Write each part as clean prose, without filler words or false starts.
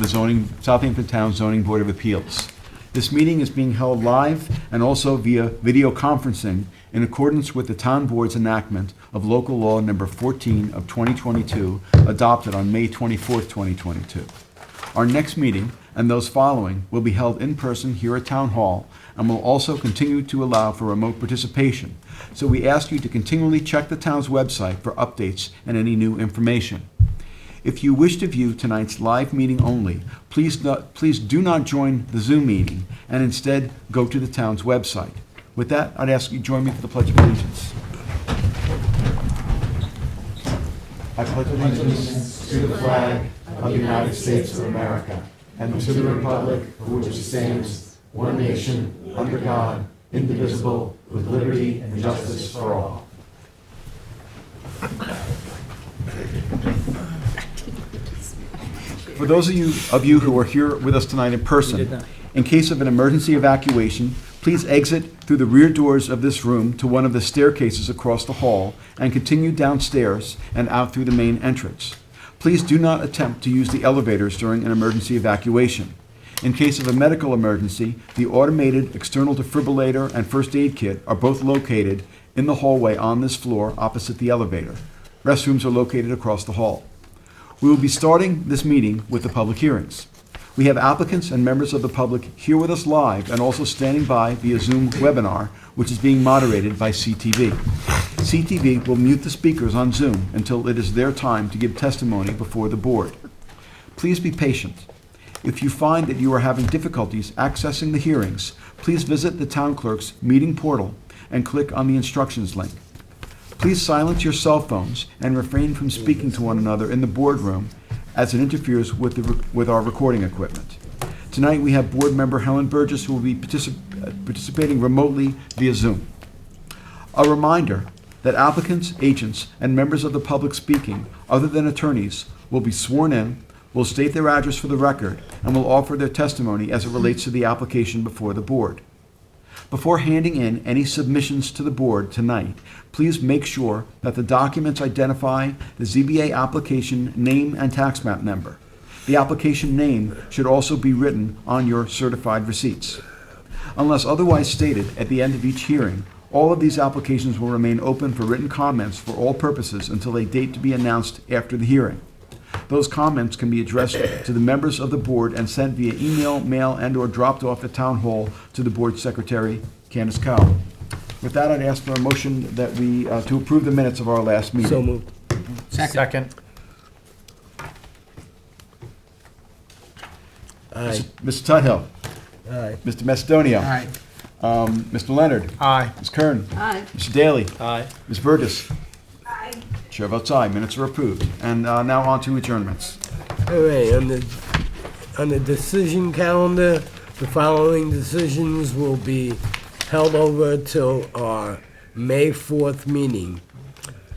of the Southampton Town Zoning Board of Appeals. This meeting is being held live and also via video conferencing in accordance with the Town Board's enactment of Local Law Number 14 of 2022, adopted on May 24th, 2022. Our next meeting and those following will be held in person here at Town Hall and will also continue to allow for remote participation. So we ask you to continually check the town's website for updates and any new information. If you wish to view tonight's live meeting only, please do not join the Zoom meeting and instead go to the town's website. With that, I'd ask you to join me for the Pledge of Allegiance. I pledge allegiance to the flag of the United States of America and to the republic for which it stands, one nation, under God, indivisible, with liberty and justice for all. For those of you who are here with us tonight in person, in case of an emergency evacuation, please exit through the rear doors of this room to one of the staircases across the hall and continue downstairs and out through the main entrance. Please do not attempt to use the elevators during an emergency evacuation. In case of a medical emergency, the automated external defibrillator and first aid kit are both located in the hallway on this floor opposite the elevator. Restrooms are located across the hall. We will be starting this meeting with the public hearings. We have applicants and members of the public here with us live and also standing by via Zoom webinar, which is being moderated by CTV. CTV will mute the speakers on Zoom until it is their time to give testimony before the board. Please be patient. If you find that you are having difficulties accessing the hearings, please visit the town clerk's meeting portal and click on the instructions link. Please silence your cell phones and refrain from speaking to one another in the boardroom as it interferes with our recording equipment. Tonight we have board member Helen Burgess, who will be participating remotely via Zoom. A reminder that applicants, agents, and members of the public speaking, other than attorneys, will be sworn in, will state their address for the record, and will offer their testimony as it relates to the application before the board. Before handing in any submissions to the board tonight, please make sure that the documents identify the ZBA application name and tax map number. The application name should also be written on your certified receipts. Unless otherwise stated at the end of each hearing, all of these applications will remain open for written comments for all purposes until a date to be announced after the hearing. Those comments can be addressed to the members of the board and sent via email, mail, and/or dropped off at Town Hall to the board secretary, Candace Cowell. With that, I'd ask for a motion that we to approve the minutes of our last meeting. So moved. Second. Aye. Mr. Tuthill. Aye. Mr. Macedonia. Aye. Mr. Leonard. Aye. Ms. Kern. Aye. Mr. Daly. Aye. Ms. Burgess. Aye. Chair votes aye. Minutes are approved. And now on to adjournments. All right, on the decision calendar, the following decisions will be held over till our May 4th meeting.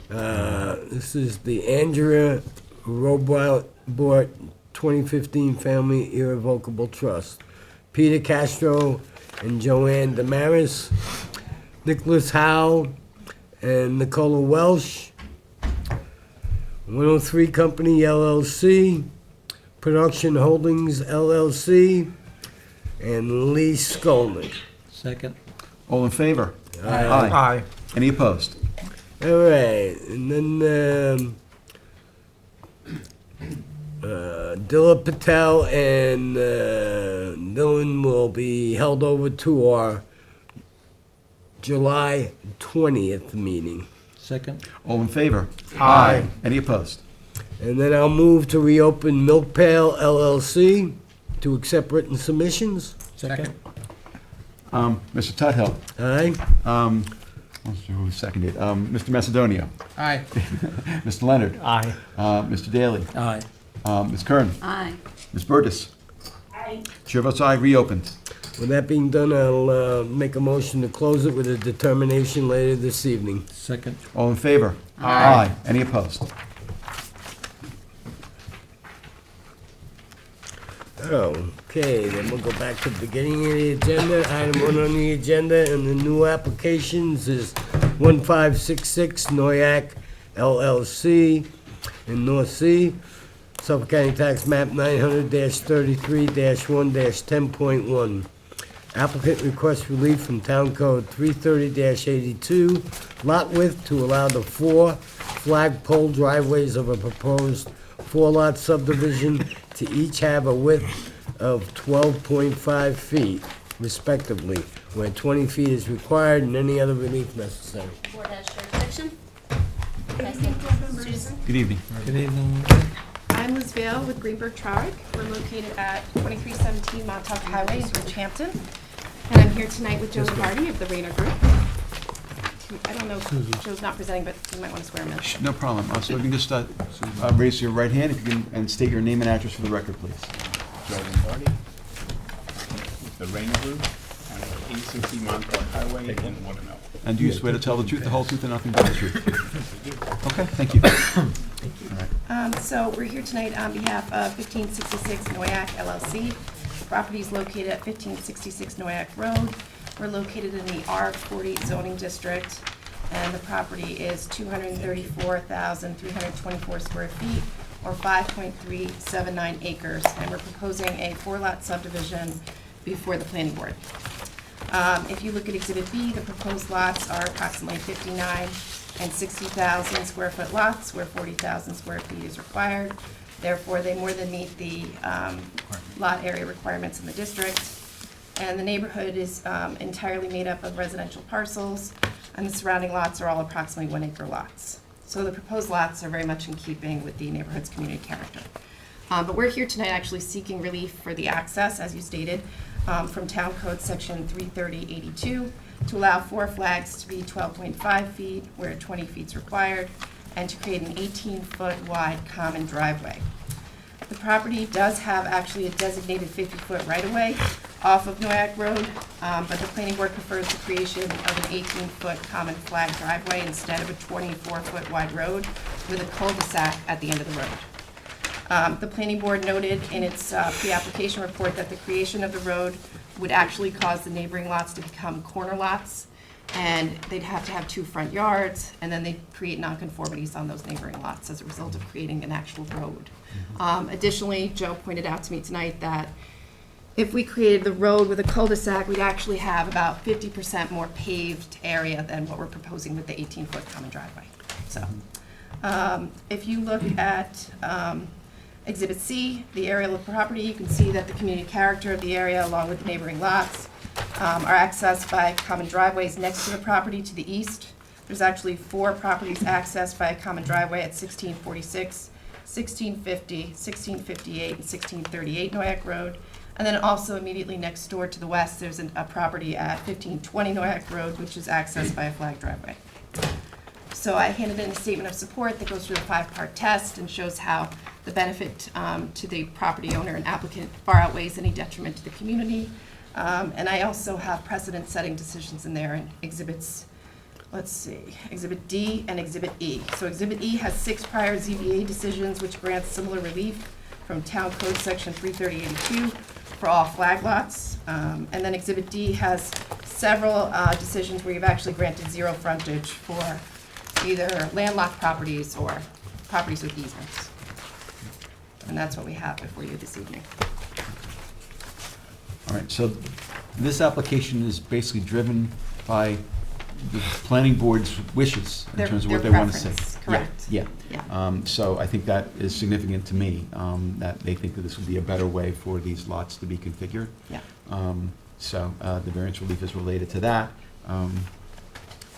This is the Andrea Robart 2015 Family Irrevocable Trust. Peter Castro and Joanne Damaris, Nicholas Howe and Nicola Welsh, 103 Company LLC, Production Holdings LLC, and Lee Skolnick. Second. All in favor? Aye. Aye. Any opposed? All right, and then Dilla Patel and Dylan will be held over to our July 20th meeting. Second. All in favor? Aye. Any opposed? And then I'll move to reopen Milk Pail LLC to accept written submissions. Second. Mr. Tuthill. Aye. Who seconded? Mr. Macedonia. Aye. Mr. Leonard. Aye. Mr. Daly. Aye. Ms. Kern. Aye. Ms. Burgess. Aye. Chair votes aye. Reopened. With that being done, I'll make a motion to close it with a determination later this evening. Second. All in favor? Aye. Any opposed? Okay, then we'll go back to the beginning of the agenda. Item 1 on the agenda and the new applications is 1566 Noyak LLC in North Sea Suffolk County Tax Map 900-33-1-10.1. Applicant requests relief from Town Code 330-82, lot width to allow the 4 flagpole driveways of a proposed 4-lot subdivision to each have a width of 12.5 feet respectively, where 20 feet is required and any other relief necessary. Board has jurisdiction. Susan? Good evening. Good evening. I'm Liz Vale with Greenberg Traurig. We're located at 2317 Montauk Highway in Southampton. And I'm here tonight with Joe Hardy of the Rayner Group. I don't know if Joe's not presenting, but you might want to swear him in. No problem. So if you can just raise your right hand if you can, and state your name and address for the record, please. Joe Lombardi, the Rayner Group, and 860 Montauk Highway in Watermill. And do you swear to tell the truth, the whole truth, and nothing but the truth? Okay, thank you. So we're here tonight on behalf of 1566 Noyak LLC. Property is located at 1566 Noyak Road. We're located in the R40 zoning district, and the property is 234,324 square feet, or 5.379 acres, and we're proposing a 4-lot subdivision before the planning board. If you look at Exhibit B, the proposed lots are approximately 59 and 60,000 square foot lots, where 40,000 square feet is required. Therefore, they more than meet the lot area requirements in the district. And the neighborhood is entirely made up of residential parcels, and the surrounding lots are all approximately 1-acre lots. So the proposed lots are very much in keeping with the neighborhood's community character. But we're here tonight actually seeking relief for the access, as you stated, from Town Code Section 330-82 to allow 4 flags to be 12.5 feet where 20 feet is required, and to create an 18-foot wide common driveway. The property does have actually a designated 50-foot right-of-way off of Noyak Road, but the planning board prefers the creation of an 18-foot common flag driveway instead of a 24-foot wide road with a cul-de-sac at the end of the road. The planning board noted in its pre-application report that the creation of the road would actually cause the neighboring lots to become corner lots, and they'd have to have 2 front yards, and then they'd create nonconformities on those neighboring lots as a result of creating an actual road. Additionally, Joe pointed out to me tonight that if we created the road with a cul-de-sac, we'd actually have about 50% more paved area than what we're proposing with the 18-foot common driveway. So, if you look at Exhibit C, the aerial of property, you can see that the community character of the area, along with the neighboring lots, are accessed by common driveways next to the property to the east. There's actually 4 properties accessed by a common driveway at 1646, 1650, 1658, and 1638 Noyak Road. And then also immediately next door to the west, there's a property at 1520 Noyak Road, which is accessed by a flag driveway. So I handed in a statement of support that goes through a 5-part test and shows how the benefit to the property owner and applicant far outweighs any detriment to the community. And I also have precedent-setting decisions in there in exhibits, let's see, Exhibit D and Exhibit E. So Exhibit E has 6 prior ZBA decisions which grants similar relief from Town Code Section 330-82 for all flag lots. And then Exhibit D has several decisions where you've actually granted 0 frontage for either landlocked properties or properties with easements. And that's what we have before you this evening. All right, so this application is basically driven by the planning board's wishes in terms of what they want to say. Their preference, correct. Yeah. Yeah. So I think that is significant to me, that they think that this would be a better way for these lots to be configured. Yeah. So the variance relief is related to that.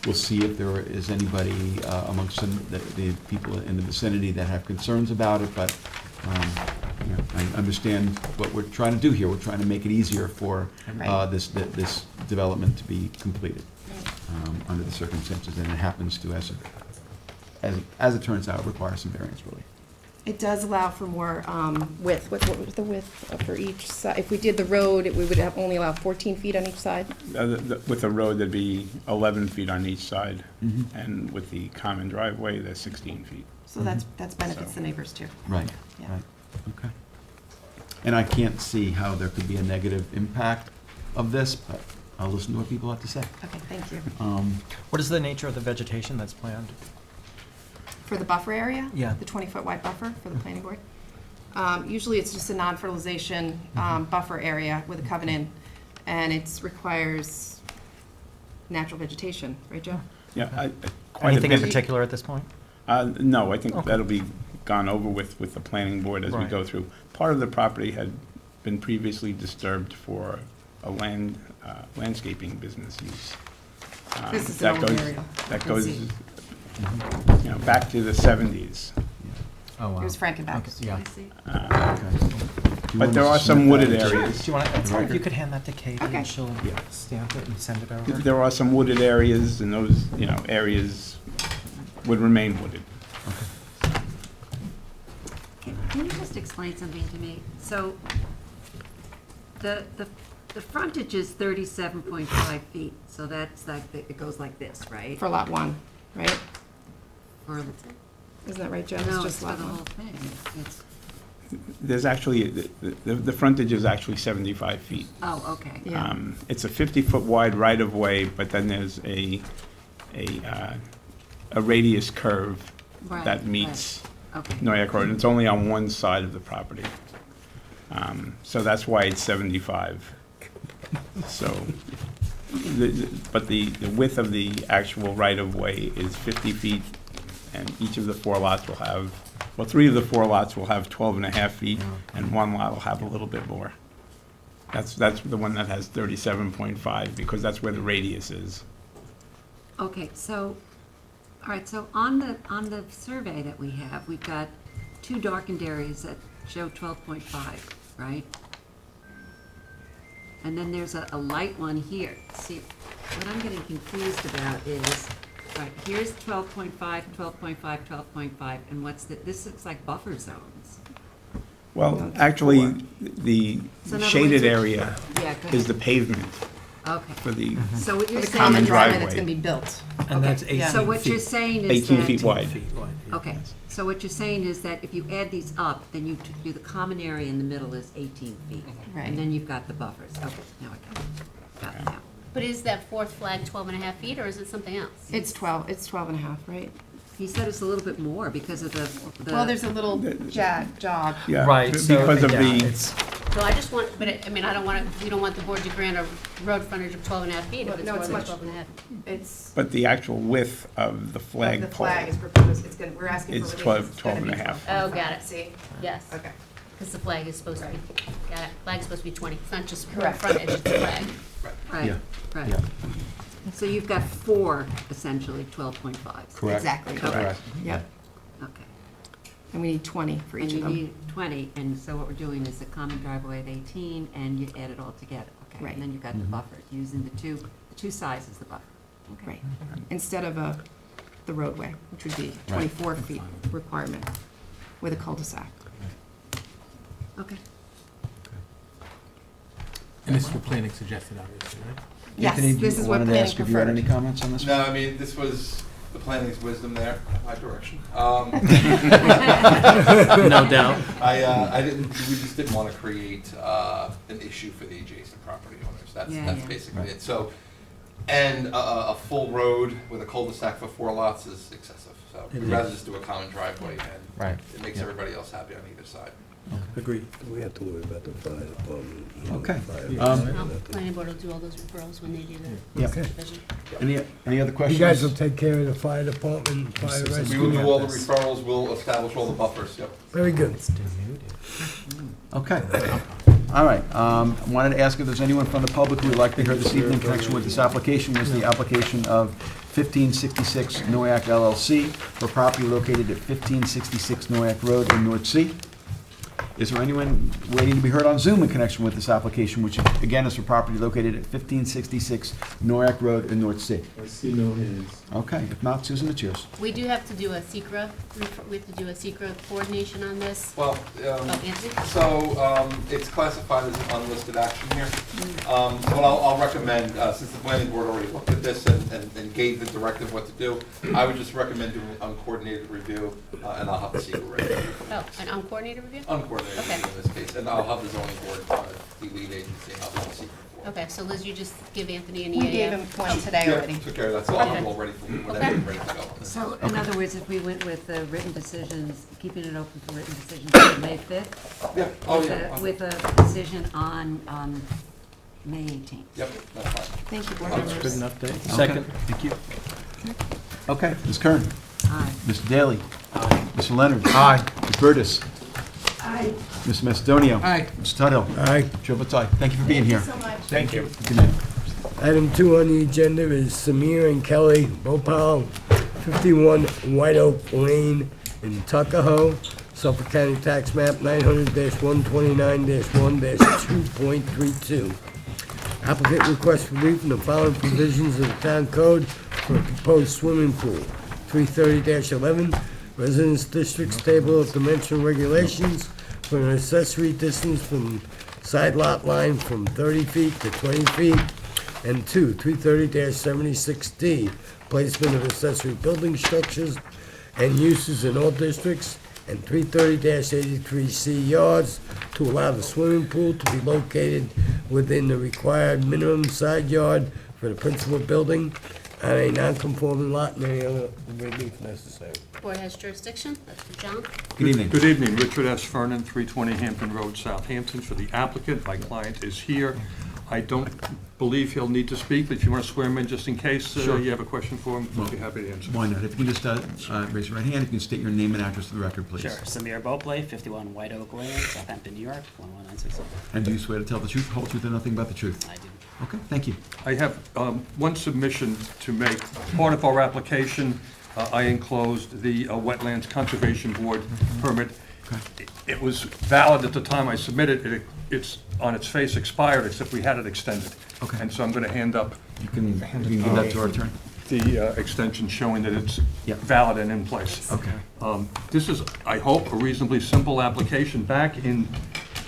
We'll see if there is anybody amongst the people in the vicinity that have concerns about it, but you know, I understand what we're trying to do here. We're trying to make it easier for Right. this development to be completed under the circumstances, and it happens to, as it turns out, require some variance relief. It does allow for more width. What was the width for each side? If we did the road, we would have only allow 14 feet on each side? With the road, there'd be 11 feet on each side, and with the common driveway, there's 16 feet. So that's benefits the neighbors too. Right, Yeah. right, okay. And I can't see how there could be a negative impact of this, but I'll listen to what people have to say. Okay, thank you. What is the nature of the vegetation that's planned? For the buffer area? Yeah. The 20-foot wide buffer for the planning board? Usually it's just a non-fertilization buffer area with a covenant, and it requires natural vegetation, right, Joe? Yeah, quite a Anything in bit. particular at this point? No, I think Okay. that'll be gone over with the planning board as we Right. go through. Part of the property had been previously disturbed for a landscaping business use. This is That an old goes- area. That I goes, see. back to the 70s. Oh, wow. It was Frankenbach. Yeah. I see. But there are some wooded Sure. areas. Do you want to, if you could hand that to Katie, Okay. and she'll Yeah. stamp it and send it over? There are some wooded areas, and those, areas would remain wooded. Can you just explain something to me? So, the frontage is 37.5 feet, so that's like, it goes like this, right? For lot 1, right? Or, Isn't that right, Joe? no, just it's for lot the 1. whole thing. It's, There's actually, the frontage is actually 75 feet. oh, okay. Yeah. It's a 50-foot wide right-of-way, but then there's a radius curve Right, that meets Okay. Noyak Road, and it's only on one side of the property. So that's why it's 75. So, but the width of the actual right-of-way is 50 feet, and each of the 4 lots will have, well, 3 of the 4 lots will have 12.5 feet, and 1 lot will have a little bit more. That's the one that has 37.5, because that's where the radius is. Okay, so, all right, so on the survey that we have, we've got 2 darkened areas that show 12.5, right? And then there's a light one here. See, what I'm getting confused about is, all right, here's 12.5, 12.5, 12.5, and what's this looks like buffer zones. Well, actually, the So in other shaded words, area Yeah, go is the ahead. pavement Okay. for the, So what you're The saying common is, driveway driveway. that's going to be built. And that's Okay, yeah. 18 so what you're feet. saying is 18 that. feet wide. Okay, so what you're saying is that if you add these up, then you do the common area in the middle is 18 feet. Right. And then you've got the buffers. Okay, now I got it now. But is that fourth flag 12.5 feet, or is it something else? It's 12, it's 12 and a half, right? He said it's a little bit more because of the. Well, there's a little jog. yeah. Right, so, Because of yeah, the, it's, So I just want, but I mean, I don't want we don't want the board to grant a road frontage of 12.5 feet Well, if it's no, more it's than much- 12.5. It's, but the actual width of the the flagpole flag is proposed, it's going, we're asking for It's relief. 12 It's gonna be 12 and a half. 12. Oh, got it. See? Yes, Okay. because the flag is supposed to be, got it, flag's supposed to be 20. It's not just road Correct. frontage, it's the flag. Right, Yeah. right. Yeah. So you've got 4 essentially 12.5s. Correct. Exactly. Correct. Yep. Okay. And we need 20 for And each you of them. need 20, and so what we're doing is a common driveway of 18, and you add it all together, okay? Right. And then you've got the buffers, using the two sides as the buffer. Okay. Right. Instead of the roadway, which would be 24 feet requirement with a cul-de-sac. Okay. And this is what planning suggested, obviously, right? Yes, Anthony, this is what wanted to planning ask if you had any preferred. comments on this? No, I mean, this was the planning's wisdom there, my direction. no doubt. I didn't, we just didn't want to create an issue for the adjacent property owners. That's Yeah, yeah. basically Right. it. So, and a full road with a cul-de-sac for 4 lots is excessive. So we'd rather just do a common driveway, and Right. it makes everybody else happy on either side. Agreed. We have to worry about the fire department. Okay. Planning board will do all those referrals when they do the Yeah. subdivision. Any other questions? You guys will take care of the fire department, fire We will rescue? do all the referrals, we'll establish all the buffers, yep. Very good. Okay. All right. Wanted to ask if there's anyone from the public who would like to hear this evening in connection with this application. Was the application of 1566 Noyak LLC for property located at 1566 Noyak Road in North Sea. Is there anyone waiting to be heard on Zoom in connection with this application, which again is for property located at 1566 Noyak Road in North Sea? I see no hands. Okay. If not, Susan, it's yours. We do have to do a secra, we have to do a secra coordination on this. Well, Oh, Anthony? so, it's classified as an unlisted action here. So what I'll recommend, since the planning board already looked at this and gave the directive what to do, I would just recommend doing an uncoordinated review, and I'll have the secret review. Oh, an uncoordinated review? Uncoordinated Okay. review in this case, and I'll have the zoning board, the lead agency, and I'll have the secret for Okay, so Liz, you just give Anthony an We gave him EAF? one today Yeah, already. took care of that, so I'll have them all ready for whenever you're ready to go. So, in other words, if we went with the written decisions, keeping it open for written decisions on May 5th? Yeah, oh, yeah. With a decision on May 18th? Yep, that's fine. Thank you, board That's members. Good enough date. Second. Thank you. Okay, Ms. Kern. Aye. Mr. Daly. Mr. Leonard. Aye. Ms. Burtis. Aye. Ms. Macedonio. Aye. Mr. Tuttle. Aye. Chair votes aye. Thank you for being here. So much. Thank you. Good night. Item 2 on the agenda is Samir and Kelly Bhopal, 51 White Oak Lane in Tuckahoe, Suffolk County Tax Map 900-129-1-2.32. Applicant requests relief from the following provisions of the town code for a proposed swimming pool. 330-11, Residence Districts Table of Dimensional Regulations for an accessory distance from side lot line from 30 feet to 20 feet. And 2, 330-76D, placement of accessory building structures and uses in all districts. And 330-83C yards to allow the swimming pool to be located within the required minimum side yard for the principal building on a non-conforming lot and any other relief necessary. Board has jurisdiction, that's for John. Good evening. Good evening, Richard S. Fernan, 320 Hampton Road, Southampton, for the applicant. My client is here. I don't believe he'll need to speak, but if you want to swear him in just in case Sure. you have a question for him, I'll be happy to answer. Why not? If you can just raise your right hand, if you can state your name and address for the record, please. Sure. Samir Bopley, 51 White Oak Lane, Southampton, New York, 11967. And do you swear to tell the truth, whole truth, and nothing but the truth? I do. Okay, thank you. I have one submission to make. Part of our application, I enclosed the Wetlands Conservation Board permit. It was valid at the time I submitted it. It's on its face expired, except we had it extended. Okay. And so I'm going to hand up You can give that to our attorney. the extension showing that it's Yep. valid and in place. Okay. This is, I hope, a reasonably simple application. Back in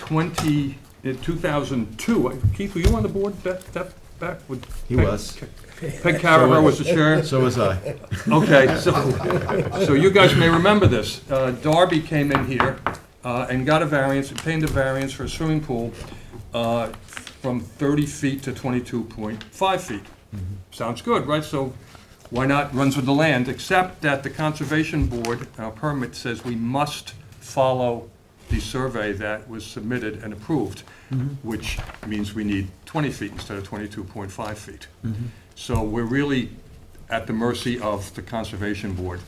2002, Keith, were you on the board back with? He was. Peg Caraver was the chair? So was I. Okay, so you guys may remember this. Darby came in here and got a variance, obtained a variance for a swimming pool from 30 feet to 22.5 feet. Sounds good, right? So why not runs with the land, except that the Conservation Board permit says we must follow the survey that was submitted and approved, which means we need 20 feet instead of 22.5 feet. So we're really at the mercy of the Conservation Board.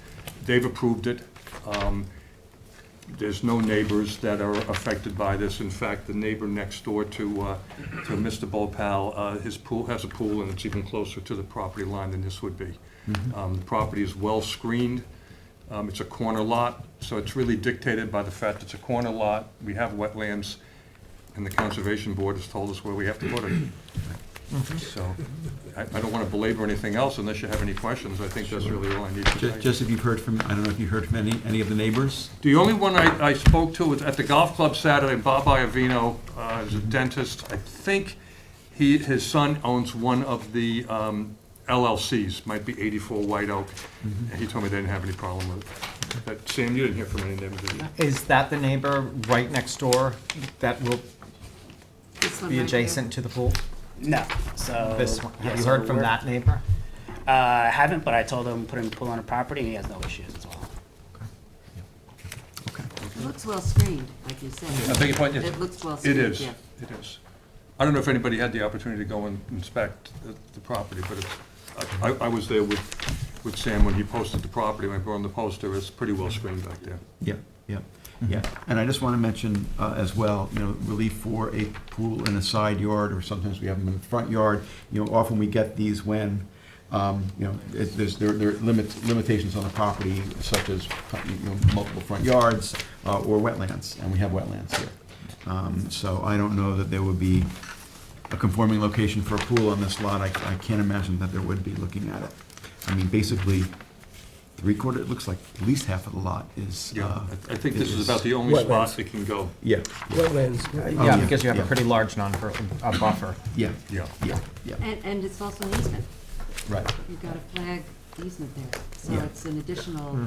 They've approved it. There's no neighbors that are affected by this. In fact, the neighbor next door to Mr. Bhopal, his pool has a pool, and it's even closer to the property line than this would be. The property is well screened. It's a corner lot, so it's really dictated by the fact it's a corner lot. We have wetlands, and the Conservation Board has told us where we have to put it. So I don't want to belabor anything else unless you have any questions. I think that's really all I need to say. Just if you've heard from, I don't know if you heard from any of the neighbors? The only one I spoke to was at the golf club Saturday, Bob Iovino, is a dentist. I think his son owns one of the LLCs, might be 84 White Oak. And he told me they didn't have any problem with it. But Sam, you didn't hear from any neighbors, did you? Is that the neighbor right next door that will This one be right adjacent to the pool? No, so. This one, yeah, have you so heard from we're- that neighbor? I haven't, but I told him put him pool on a property, and he has no issues as well. Okay. It looks well screened, like you said. I beg your pardon? It looks well It screened, is, yeah. it is. I don't know if anybody had the opportunity to go and inspect the property, but it's, I was there with Sam when he posted the property, when I brought him the poster. It's pretty well screened back there. Yeah, yeah, yeah. And I just want to mention as well, relief for a pool in a side yard, or sometimes we have them in the front yard. Often we get these when, there are limitations on the property, such as multiple front yards or wetlands, and we have wetlands here. So I don't know that there would be a conforming location for a pool on this lot. I can't imagine that there would be, looking at it. I mean, basically, three-quarter, it looks like at least half of the lot is. Yeah, I think this is about the only spot that can go. Yeah. Wetlands. Yeah, because you have yeah. a pretty large buffer. Yeah, Yeah. yeah, yeah, And it's also an easement. right. You've got a flag easement there, so Yeah. it's an additional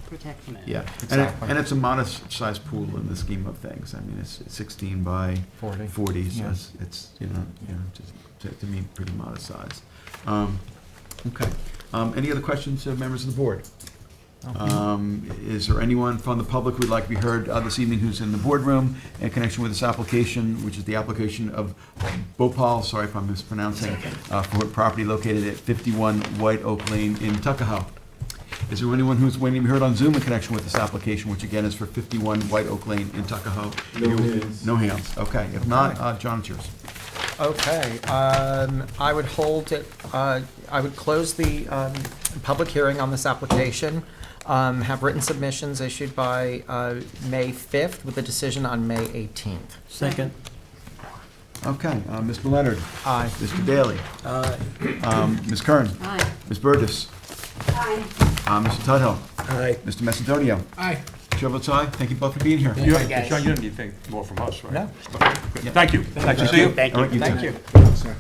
protection. Yeah, Exactly. and it's a modest-sized pool in the scheme of things. I mean, it's 16 by 40. 40, so Yeah. it's just to me, pretty modest size. Okay. Any other questions, members of the board? Is there anyone from the public who would like to be heard this evening who's in the boardroom in connection with this application, which is the application of Bhopal, sorry if I'm mispronouncing, for property located at 51 White Oak Lane in Tuckahoe? Is there anyone who's waiting to be heard on Zoom in connection with this application, which again is for 51 White Oak Lane in Tuckahoe? No hands. No hands, okay. If not, John, it's yours. Okay, I would hold it, I would close the public hearing on this application, have written submissions issued by May 5th with a decision on May 18th. Second. Okay, Mr. Leonard. Aye. Mr. Daly. Ms. Kern. Aye. Ms. Burgess. Aye. Mr. Tudhill. Aye. Mr. Macedonio. Aye. Chair votes aye. Thank you both for being here. Thank you, guys. Sean, you don't need anything more from us, right? No. Good. Thank you. Nice to see you. Thank All right, you. you Thank too. you. Sir.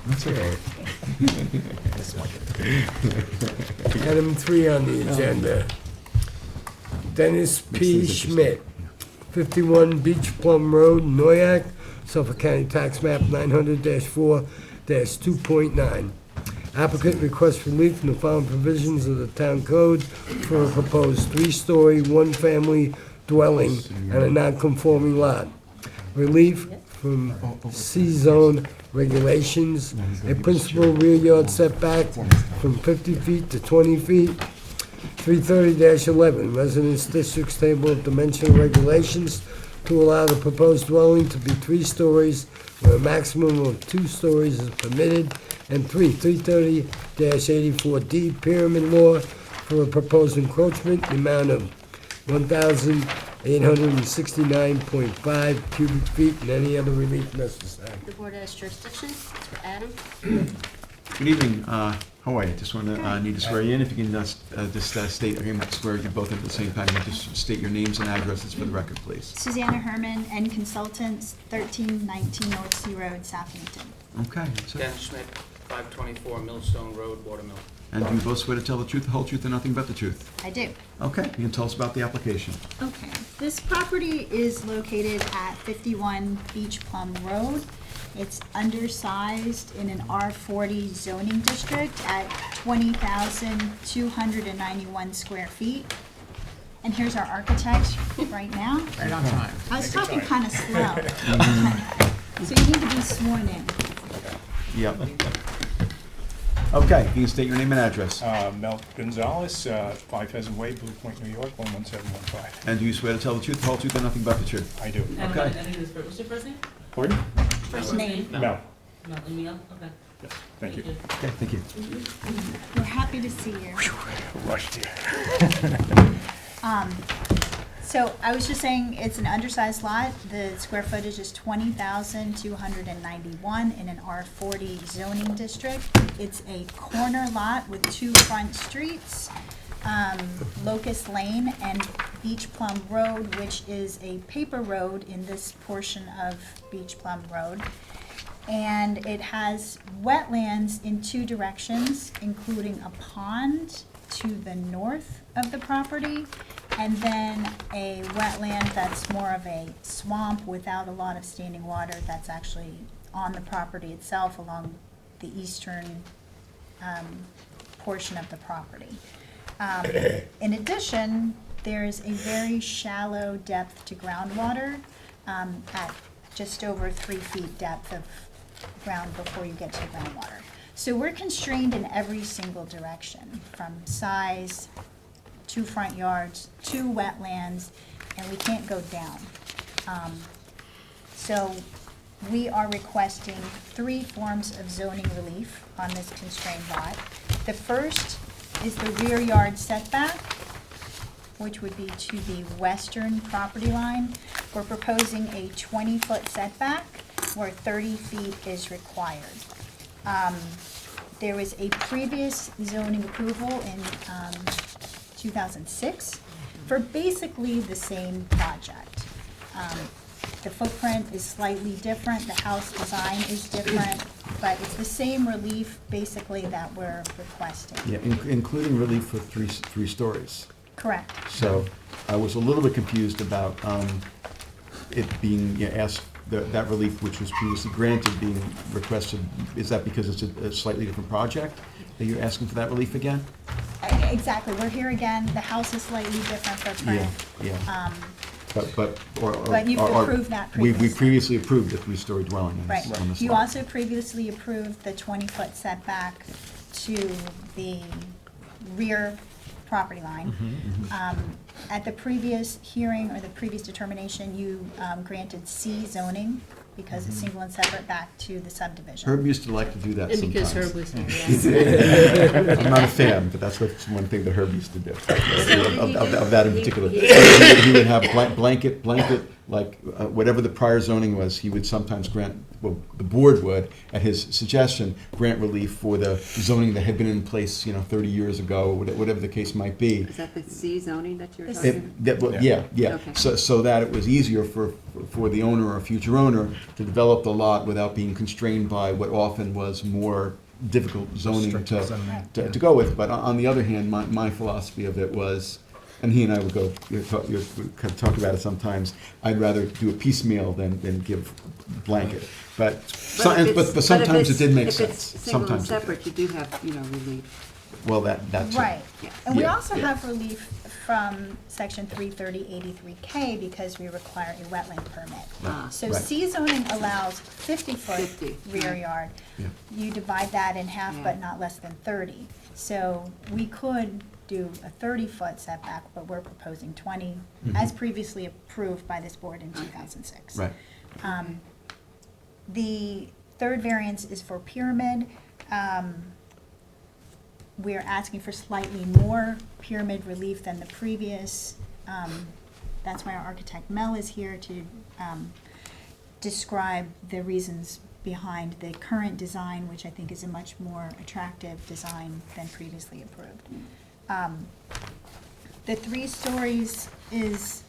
That's okay. Item 3 on the agenda. Dennis P. Schmidt, 51 Beach Plum Road, Noyak, Suffolk County Tax Map 900-4-2.9. Applicant requests relief from the following provisions of the town code for a proposed 3-story, 1-family dwelling on a non-conforming lot. Relief from C-zone regulations, a principal rear yard setback from 50 feet to 20 feet. 330-11, Residence Districts Table of Dimensional Regulations to allow the proposed dwelling to be 3 stories where a maximum of 2 stories is permitted. And 330-84D, Pyramid Law for a proposed encroachment, the amount of 1,869.5 cubic feet and any other relief necessary. The board has jurisdiction. It's for Adam. Good evening. How are you? Just want to need to swear you in. If you can just state, I'm going to swear you both at the same time. Just state your names and addresses for the record, please. Susanna Herman, N Consultants, 1319 North Sea Road, Southampton. Okay. That's it. Dennis Schmidt, 524 Millstone Road, Watermill. And do you both swear to tell the truth, the whole truth, and nothing but the truth? I do. Okay. You can tell us about the application. Okay. This property is located at 51 Beach Plum Road. It's undersized in an R40 zoning district at 20,291 square feet. And here's our architect right now. Right on time. I was talking kind of slow. So you need to be sworn in. Yep. Okay. You can state your name and address. Mel Gonzalez, 5 Pheasant Way, Blue Point, New York, 11715. And do you swear to tell the truth, the whole truth, and nothing but the truth? I do. Okay. What's your first name? Pardon? First name. Mel. Emil, okay. Yes, thank you. Okay. Thank you. We're happy to see you. Rushed here. So I was just saying, it's an undersized lot. The square footage is 20,291 in an R40 zoning district. It's a corner lot with 2 front streets, Locust Lane and Beach Plum Road, which is a paper road in this portion of Beach Plum Road. And it has wetlands in 2 directions, including a pond to the north of the property, and then a wetland that's more of a swamp without a lot of standing water that's actually on the property itself along the eastern portion of the property. In addition, there's a very shallow depth to groundwater at just over 3 feet depth of ground before you get to groundwater. So we're constrained in every single direction, from size, 2 front yards, 2 wetlands, and we can't go down. So we are requesting 3 forms of zoning relief on this constrained lot. The first is the rear yard setback, which would be to the western property line. We're proposing a 20-foot setback where 30 feet is required. There was a previous zoning approval in 2006 for basically the same project. The footprint is slightly different, the house design is different, but it's the same relief basically that we're requesting. Yeah, including relief for three stories. Correct. So I was a little bit confused about it being, asked, that relief which was previously granted being requested. Is that because it's a slightly different project that you're asking for that relief again? Exactly, we're here again, the house is slightly different footprint. Yeah. But you've approved that We previously. previously approved a three-story dwelling on Right. this, on this You lot. also previously approved the 20-foot setback to the rear property line. At the previous hearing or the previous determination, you granted C zoning because it's single and separate back to the subdivision. Herb used to like to do that And sometimes. because Herb was here, I'm not a fan, but that's one thing that Herb used to do, he of that in particular. he- He would have blanket, like, whatever the prior zoning was, he would sometimes grant, well, the board would, at his suggestion, grant relief for the zoning that had been in place, 30 years ago, whatever the case might be. Is that the C zoning that you're This- talking Yeah. Okay. So that it was easier for the owner or future owner to develop the lot without being constrained by what often was more difficult zoning to go with. But on the other hand, my philosophy of it was, and he and I would talk about it sometimes, I'd rather do a piecemeal than give blanket. But sometimes it did make sense. If it's single and Sometimes it did. separate, you do have, relief. Well, that's Right, Yeah. and we Yeah, also yeah. have relief from section 33083K because we require a wetland permit. Ah. So Right. C zoning allows 50-foot 50, rear right. yard. Yeah. You divide that in half, Yeah. but not less than 30. So we could do a 30-foot setback, but we're proposing 20, as previously approved by this board in 2006. Right. The third variance is for pyramid. We're asking for slightly more pyramid relief than the previous. That's why our architect Mel is here to describe the reasons behind the current design, which I think is a much more attractive design than previously approved. The 3 stories is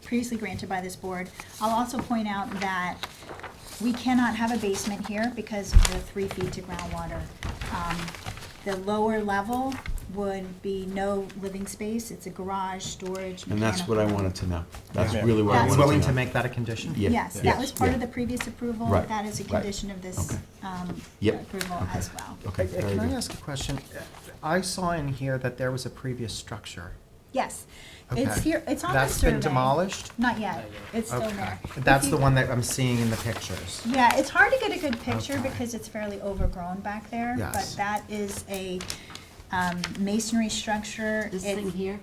previously granted by this board. I'll also point out that we cannot have a basement here because of the 3 feet to groundwater. The lower level would be no living space. It's a garage, storage, And that's what I mechanical. wanted to know. That's Yeah. really what I That's wanted to know. Willing to make that a condition? Yeah. Yes, that Yes, was part yeah. of the previous approval. Right, That is a right. condition of this Okay. Yep, approval okay. as well. Okay, very Can I good. ask a question? I saw in here that there was a previous structure. Yes, it's Okay. here, it's on the survey. That's been demolished? Not yet, it's still Okay. there. That's If the you- one that I'm seeing in the pictures. Yeah, it's hard to get a good picture Okay. because it's fairly overgrown back there. Yes. But that is a masonry structure. This It- thing here?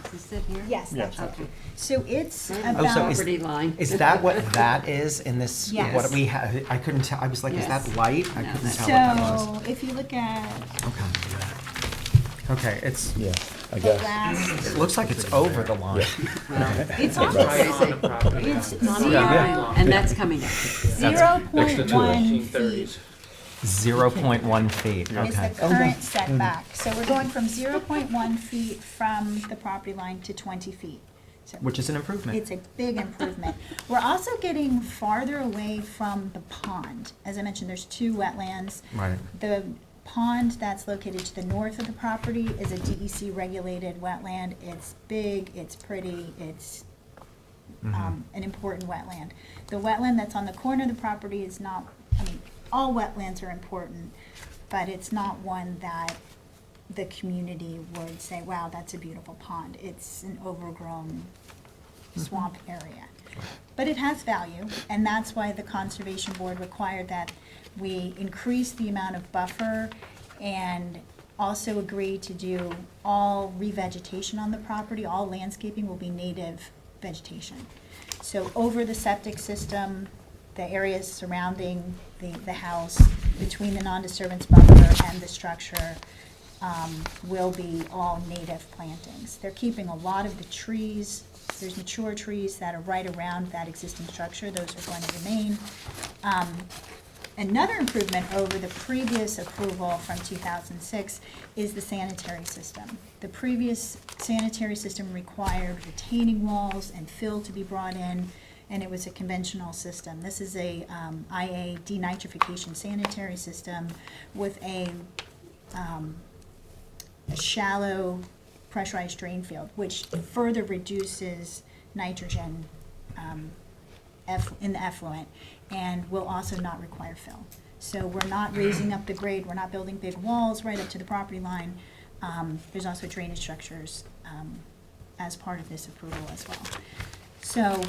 Does this sit here? Yes, Yeah. that's it. Okay. So it's Oh, about. so is- Property line. Is that what that is in this, Yes. what we have? I couldn't tell, I was like, is that Yes. light? I No, couldn't that's- tell what that was. So if you look at Okay, it's, Yeah, I the guess. last, it looks like it's over the line. it's on the, it's And that's coming up. 0.1 feet 0.1 feet, is the okay. current setback. So we're going from 0.1 feet from the property line to 20 feet. So Which is an improvement. it's a big improvement. We're also getting farther away from the pond. As I mentioned, there's 2 wetlands. Right. The pond that's located to the north of the property is a DEC regulated wetland. It's big, it's pretty, it's an important wetland. The wetland that's on the corner of the property is not, I mean, all wetlands are important, but it's not one that the community would say, wow, that's a beautiful pond. It's an overgrown swamp area. But it has value, and that's why the Conservation Board required that we increase the amount of buffer and also agree to do all revegetation on the property. All landscaping will be native vegetation. So over the septic system, the areas surrounding the house, between the non-disturbance buffer and the structure, will be all native plantings. They're keeping a lot of the trees. There's mature trees that are right around that existing structure. Those are going to remain. Another improvement over the previous approval from 2006 is the sanitary system. The previous sanitary system required retaining walls and fill to be brought in, and it was a conventional system. This is a IA denitrification sanitary system with a shallow pressurized drain field, which further reduces nitrogen in the effluent, and will also not require fill. So we're not raising up the grade, we're not building big walls right up to the property line. There's also drainage structures as part of this approval as well. So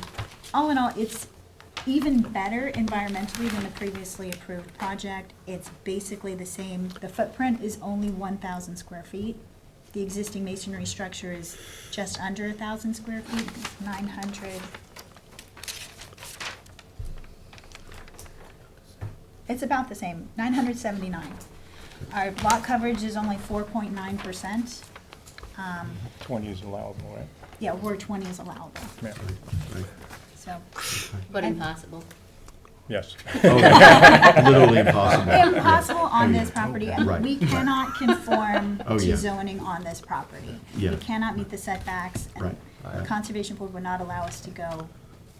all in all, it's even better environmentally than the previously approved project. It's basically the same. The footprint is only 1,000 square feet. The existing masonry structure is just under 1,000 square feet, 900. It's about the same, 979. Our lot coverage is only 4.9%. 20 is allowable, right? Yeah, where 20 is allowable, Yeah. so. But And- impossible. Yes. Literally impossible. Impossible on this property, and Right. we cannot conform Oh, yeah. to zoning on this property. Yeah. We cannot meet the setbacks, and Right. the Conservation Board would not allow us to go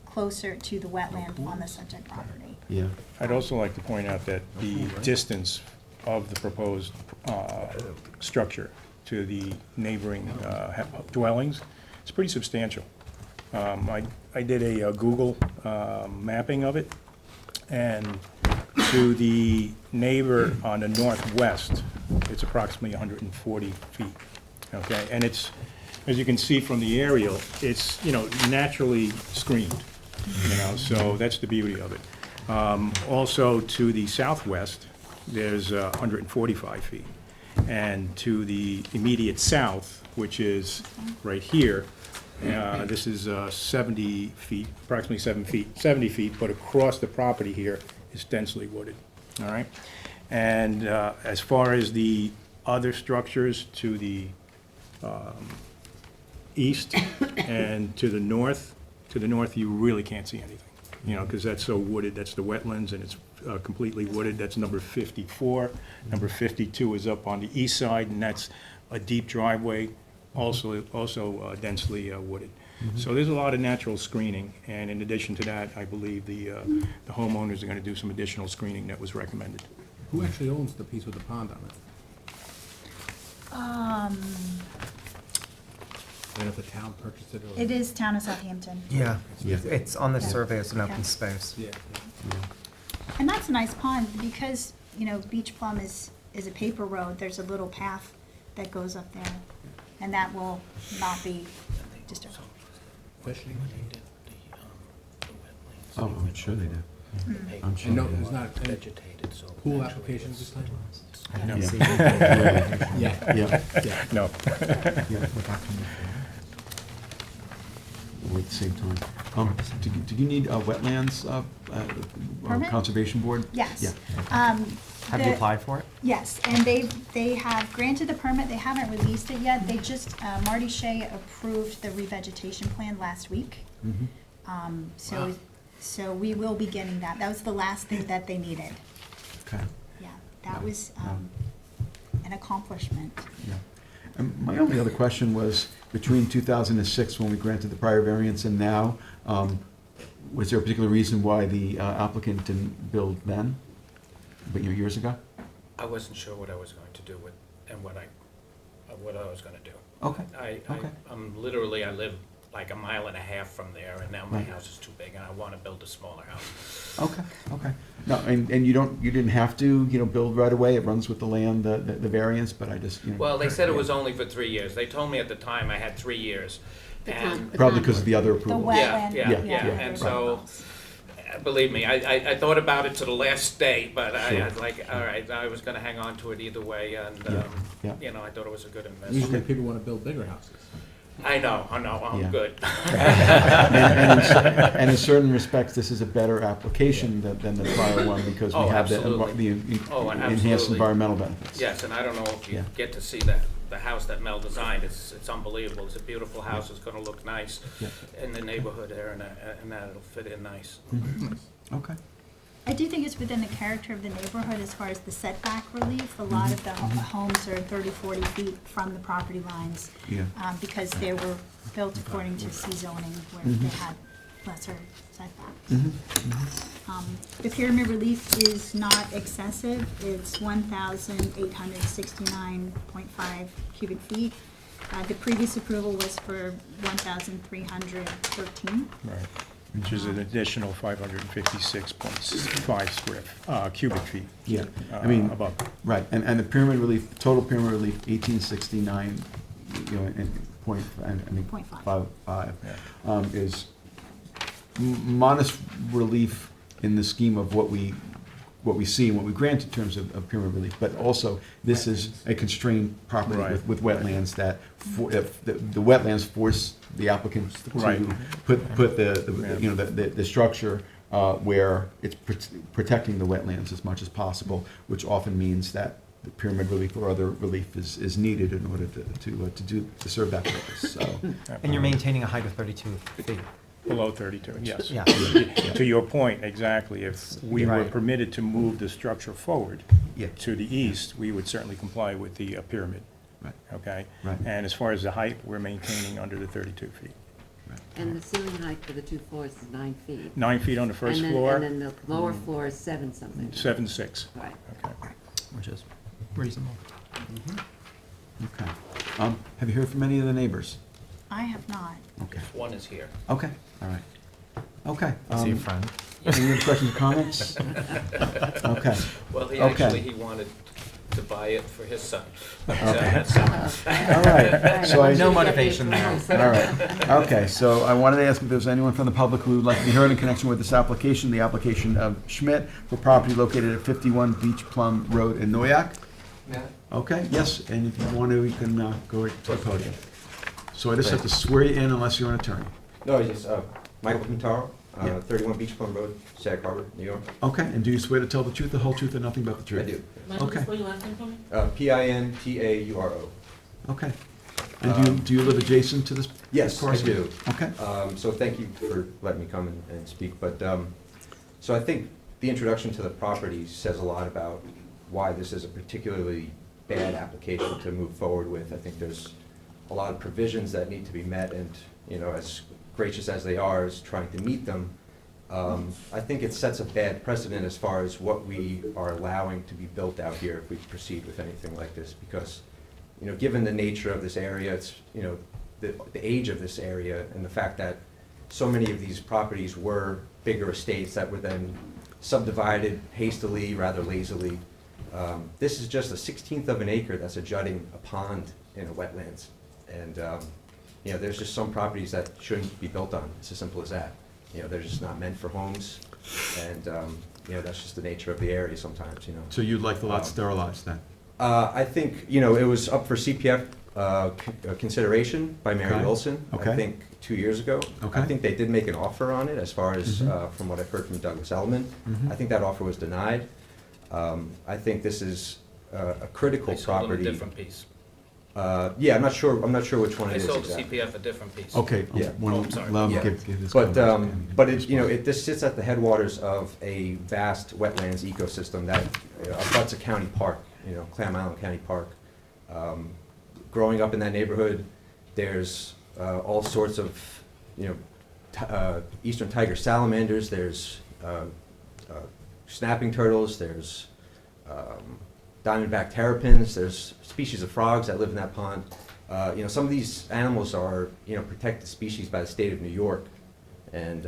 closer to the wetland on the subject property. Yeah. I'd also like to point out that the distance of the proposed structure to the neighboring dwellings is pretty substantial. I did a Google mapping of it, and to the neighbor on the northwest, it's approximately 140 feet, okay? And it's, as you can see from the aerial, it's, naturally screened, so that's the beauty of it. Also, to the southwest, there's 145 feet. And to the immediate south, which is right here, this is 70 feet, approximately 70 feet, but across the property here is densely wooded, all right? And as far as the other structures to the east and to the north you really can't see anything, because that's so wooded. That's the wetlands, and it's completely wooded. That's number 54. Number 52 is up on the east side, and that's a deep driveway, also densely wooded. So there's a lot of natural screening, and in addition to that, I believe the homeowners are going to do some additional screening that was recommended. Who actually owns the piece with the pond on it? And if the town purchased it or? It is Town of Southampton. Yeah, Yeah. it's on the Yeah. survey as an Yeah. open space. Yeah. And that's a nice pond, because, Beach Plum is a paper road, there's a little path that goes up there, and that will not be disturbed. Fishing? Oh, I'm sure they do. I'm sure And no, they do. there's not any pool applications this time? Yeah. Yeah. Yeah. Yeah. No. We're at the same time. Do you need wetlands, Permit? conservation board? Yes. Yeah. Have you applied for it? Yes, and they have granted the permit, they haven't released it yet, they just, Marty Shea approved the revegetation plan last week. So we will be getting that, that was the last thing that they needed, Okay. yeah, that was, an accomplishment. Yeah. My only other question was, between 2006, when we granted the prior variance, and now, was there a particular reason why the applicant didn't build then, but years ago? I wasn't sure what I was going to do with, and what I was gonna do. Okay. I live like a mile and a half from there, and now my Right. house is too big, and I wanna build a smaller house. Okay. No, and you didn't have to, build right away, it runs with the land, the variance, but I just, Well, they said it was only for 3 years. They told me at the time I had 3 years. And, Probably because of the other approval. wetland, yeah, and so, believe me, I thought about it to the last day, but I was like, all right, I was gonna hang on to it either way, and, Yeah. I thought it was a good Usually investment. people want to build bigger houses. I know, Yeah. I'm good. And in certain respects, this is a better application than the prior one, because we Oh, have the absolutely. enhanced Absolutely. environmental benefits. Yes, and I don't know if you Yeah. get to see that, the house that Mel designed, it's unbelievable. It's a beautiful house, it's gonna look nice Yeah. in the neighborhood there, and that it'll fit in nice. Okay. I do think it's within the character of the neighborhood as far as the setback relief. A lot of the homes are 30, 40 feet from the property lines. Yeah. Because they were built according to C zoning where they had lesser setbacks. The pyramid relief is not excessive. It's 1,869.5 cubic feet. The previous approval was for 1,313. Right, which is an additional 556.5 cubic feet. Yeah, I mean, Above. right, and the pyramid relief, total pyramid relief, 1869, and point, I mean, Point five. five, is modest relief in the scheme of what we see and what we grant in terms of pyramid relief, but also, this is a constrained property Right. with wetlands that, if the wetlands force the applicant to Right. put the structure where it's protecting the wetlands as much as possible, which often means that the pyramid relief or other relief is needed in order to serve that purpose, so. And you're maintaining a height of 32 feet. Below 32, yes. Yeah. To your point, exactly, if we were Right. permitted to move the structure forward Yeah. to the east, we would certainly comply with the pyramid. Right. Okay? Right. And as far as the height, we're maintaining under the 32 feet. And the ceiling height for the 2 floors is 9 feet. 9 feet on the first And then- floor, And then the lower floor is 7 something. 7.6. Right. Okay. Which is reasonable. Okay. Have you heard from any of the neighbors? I have not. Okay. One is here. Okay, all right. Okay. Is he a friend? Any other questions or comments? Okay. Well, he Okay. actually, he wanted to buy it for his son. Okay. So- All right, so I. No motivation there. All right, okay, so I wanted to ask if there's anyone from the public who would like to be heard in connection with this application, the application of Schmidt for property located at 51 Beach Plum Road in Noyak? Yeah. Okay, yes, and if you want to, you can go to the podium. So I just have to swear you in unless you're an attorney. No, yes, Michael Quintaro, Yeah. 31 Beach Plum Road, Sag Harbor, New York. Okay, and do you swear to tell the truth, the whole truth, and nothing but the truth? I do. Okay, Pintauro. okay. And do you live adjacent to this? Yes, I parcel? do. Okay. So thank you for letting me come and speak, but, so I think the introduction to the property says a lot about why this is a particularly bad application to move forward with. I think there's a lot of provisions that need to be met, and, as gracious as they are, is trying to meet them. I think it sets a bad precedent as far as what we are allowing to be built out here if we proceed with anything like this, because, given the nature of this area, it's, the age of this area, and the fact that so many of these properties were bigger estates that were then subdivided hastily, rather lazily. This is just a 1/16 of an acre that's adjutting a pond in a wetlands. And, there's just some properties that shouldn't be built on. It's as simple as that. They're just not meant for homes. And, that's just the nature of the area sometimes, So you'd like the lot sterilized then? I think, it was up for CPF consideration by Mary Okay. Wilson, Okay. I think 2 years ago. Okay. I think they did make an offer on it, as far as, Mhm. from what I've heard from Douglas Elliman. Mhm. I think that offer was denied. I think this is a critical They sold him property. a different piece. Yeah, I'm not sure which one it They is sold exactly. CPF a different piece. Okay, Yeah. well, Oh, sorry. allow him to Yeah. give his But, comments. but this sits at the headwaters of a vast wetlands ecosystem that abuts a county park, Clam Island County Park. Growing up in that neighborhood, there's all sorts of, eastern tiger salamanders, there's snapping turtles, there's diamondback terrapins, there's species of frogs that live in that pond. Some of these animals are, protected species by the state of New York. And,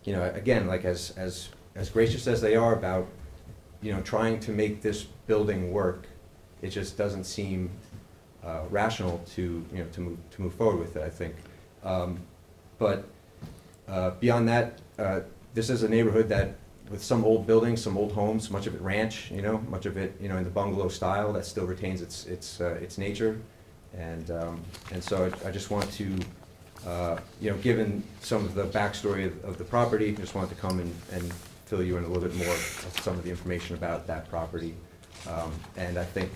again, like as gracious as they are about, trying to make this building work, it just doesn't seem rational to move forward with it, I think. But beyond that, this is a neighborhood that, with some old buildings, some old homes, much of it ranch, much of it, in the bungalow style, that still retains its nature. And so I just want to, given some of the backstory of the property, just wanted to come and fill you in a little bit more of some of the information about that property. And I think,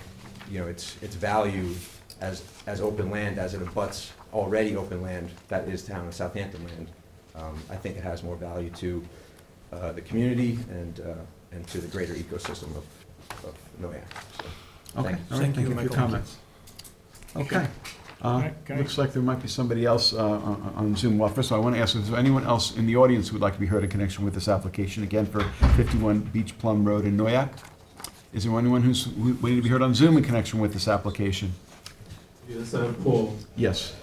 its value as open land, as it abuts already open land that is town of Southampton land. I think it has more value to the community and to the greater ecosystem of Noyak. So, Okay, thank you. all right, thank you for your comments. Okay. Looks like there might be somebody else on Zoom. Well, first of all, I want to ask, is there anyone else in the audience who would like to be heard in connection with this application, again, for 51 Beach Plum Road in Noyak? Is there anyone who's waiting to be heard on Zoom in connection with this application? Yes, Paul. Yes.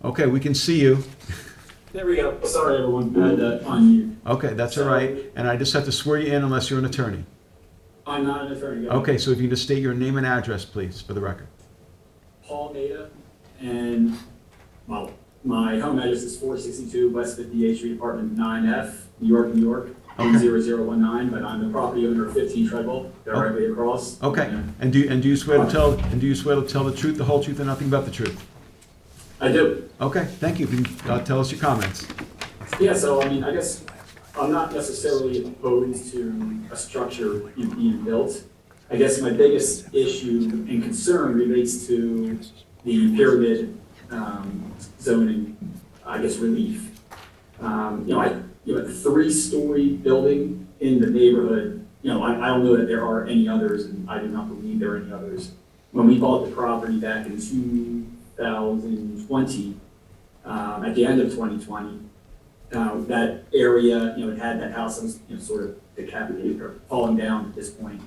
Okay, we can see you. There we go. Sorry, everyone. I had that on mute. Okay, that's all right. And I just have to swear you in unless you're an attorney. I'm not an attorney. Okay, so if you can just state your name and address, please, for the record. Paul Maida, and, well, my home address is 462 West 58th Street, apartment 9F, New York, New York, 80019, but I'm the property owner of 15 Treadwell, directly across. Okay, and do you swear to tell the truth, the whole truth, and nothing but the truth? I do. Okay, thank you. You can, tell us your comments. Yeah, so, I mean, I guess I'm not necessarily opposed to a structure being built. I guess my biggest issue and concern relates to the pyramid zoning, I guess, relief. A three-story building in the neighborhood, I don't know that there are any others, and I do not believe there are any others. When we bought the property back in 2020, at the end of 2020, that area, it had that house that was, sort of decapitated or falling down at this point.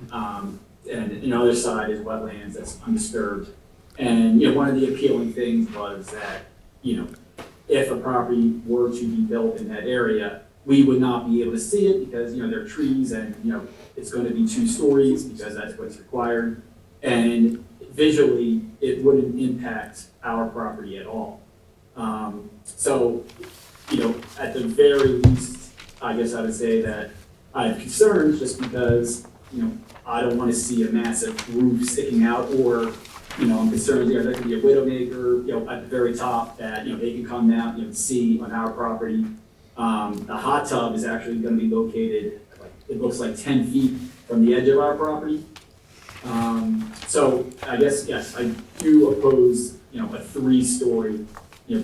And the other side is wetlands that's undisturbed. And, one of the appealing things was that, if a property were to be built in that area, we would not be able to see it because, there are trees and, it's going to be 2 stories because that's what's required. And visually, it wouldn't impact our property at all. So, at the very least, I guess I would say that I have concerns just because, I don't want to see a massive roof sticking out, or, I'm concerned, there could be a widowmaker, at the very top that, they can come out, see on our property. The hot tub is actually going to be located, it looks like 10 feet from the edge of our property. So I guess, yes, I do oppose, a 3-story,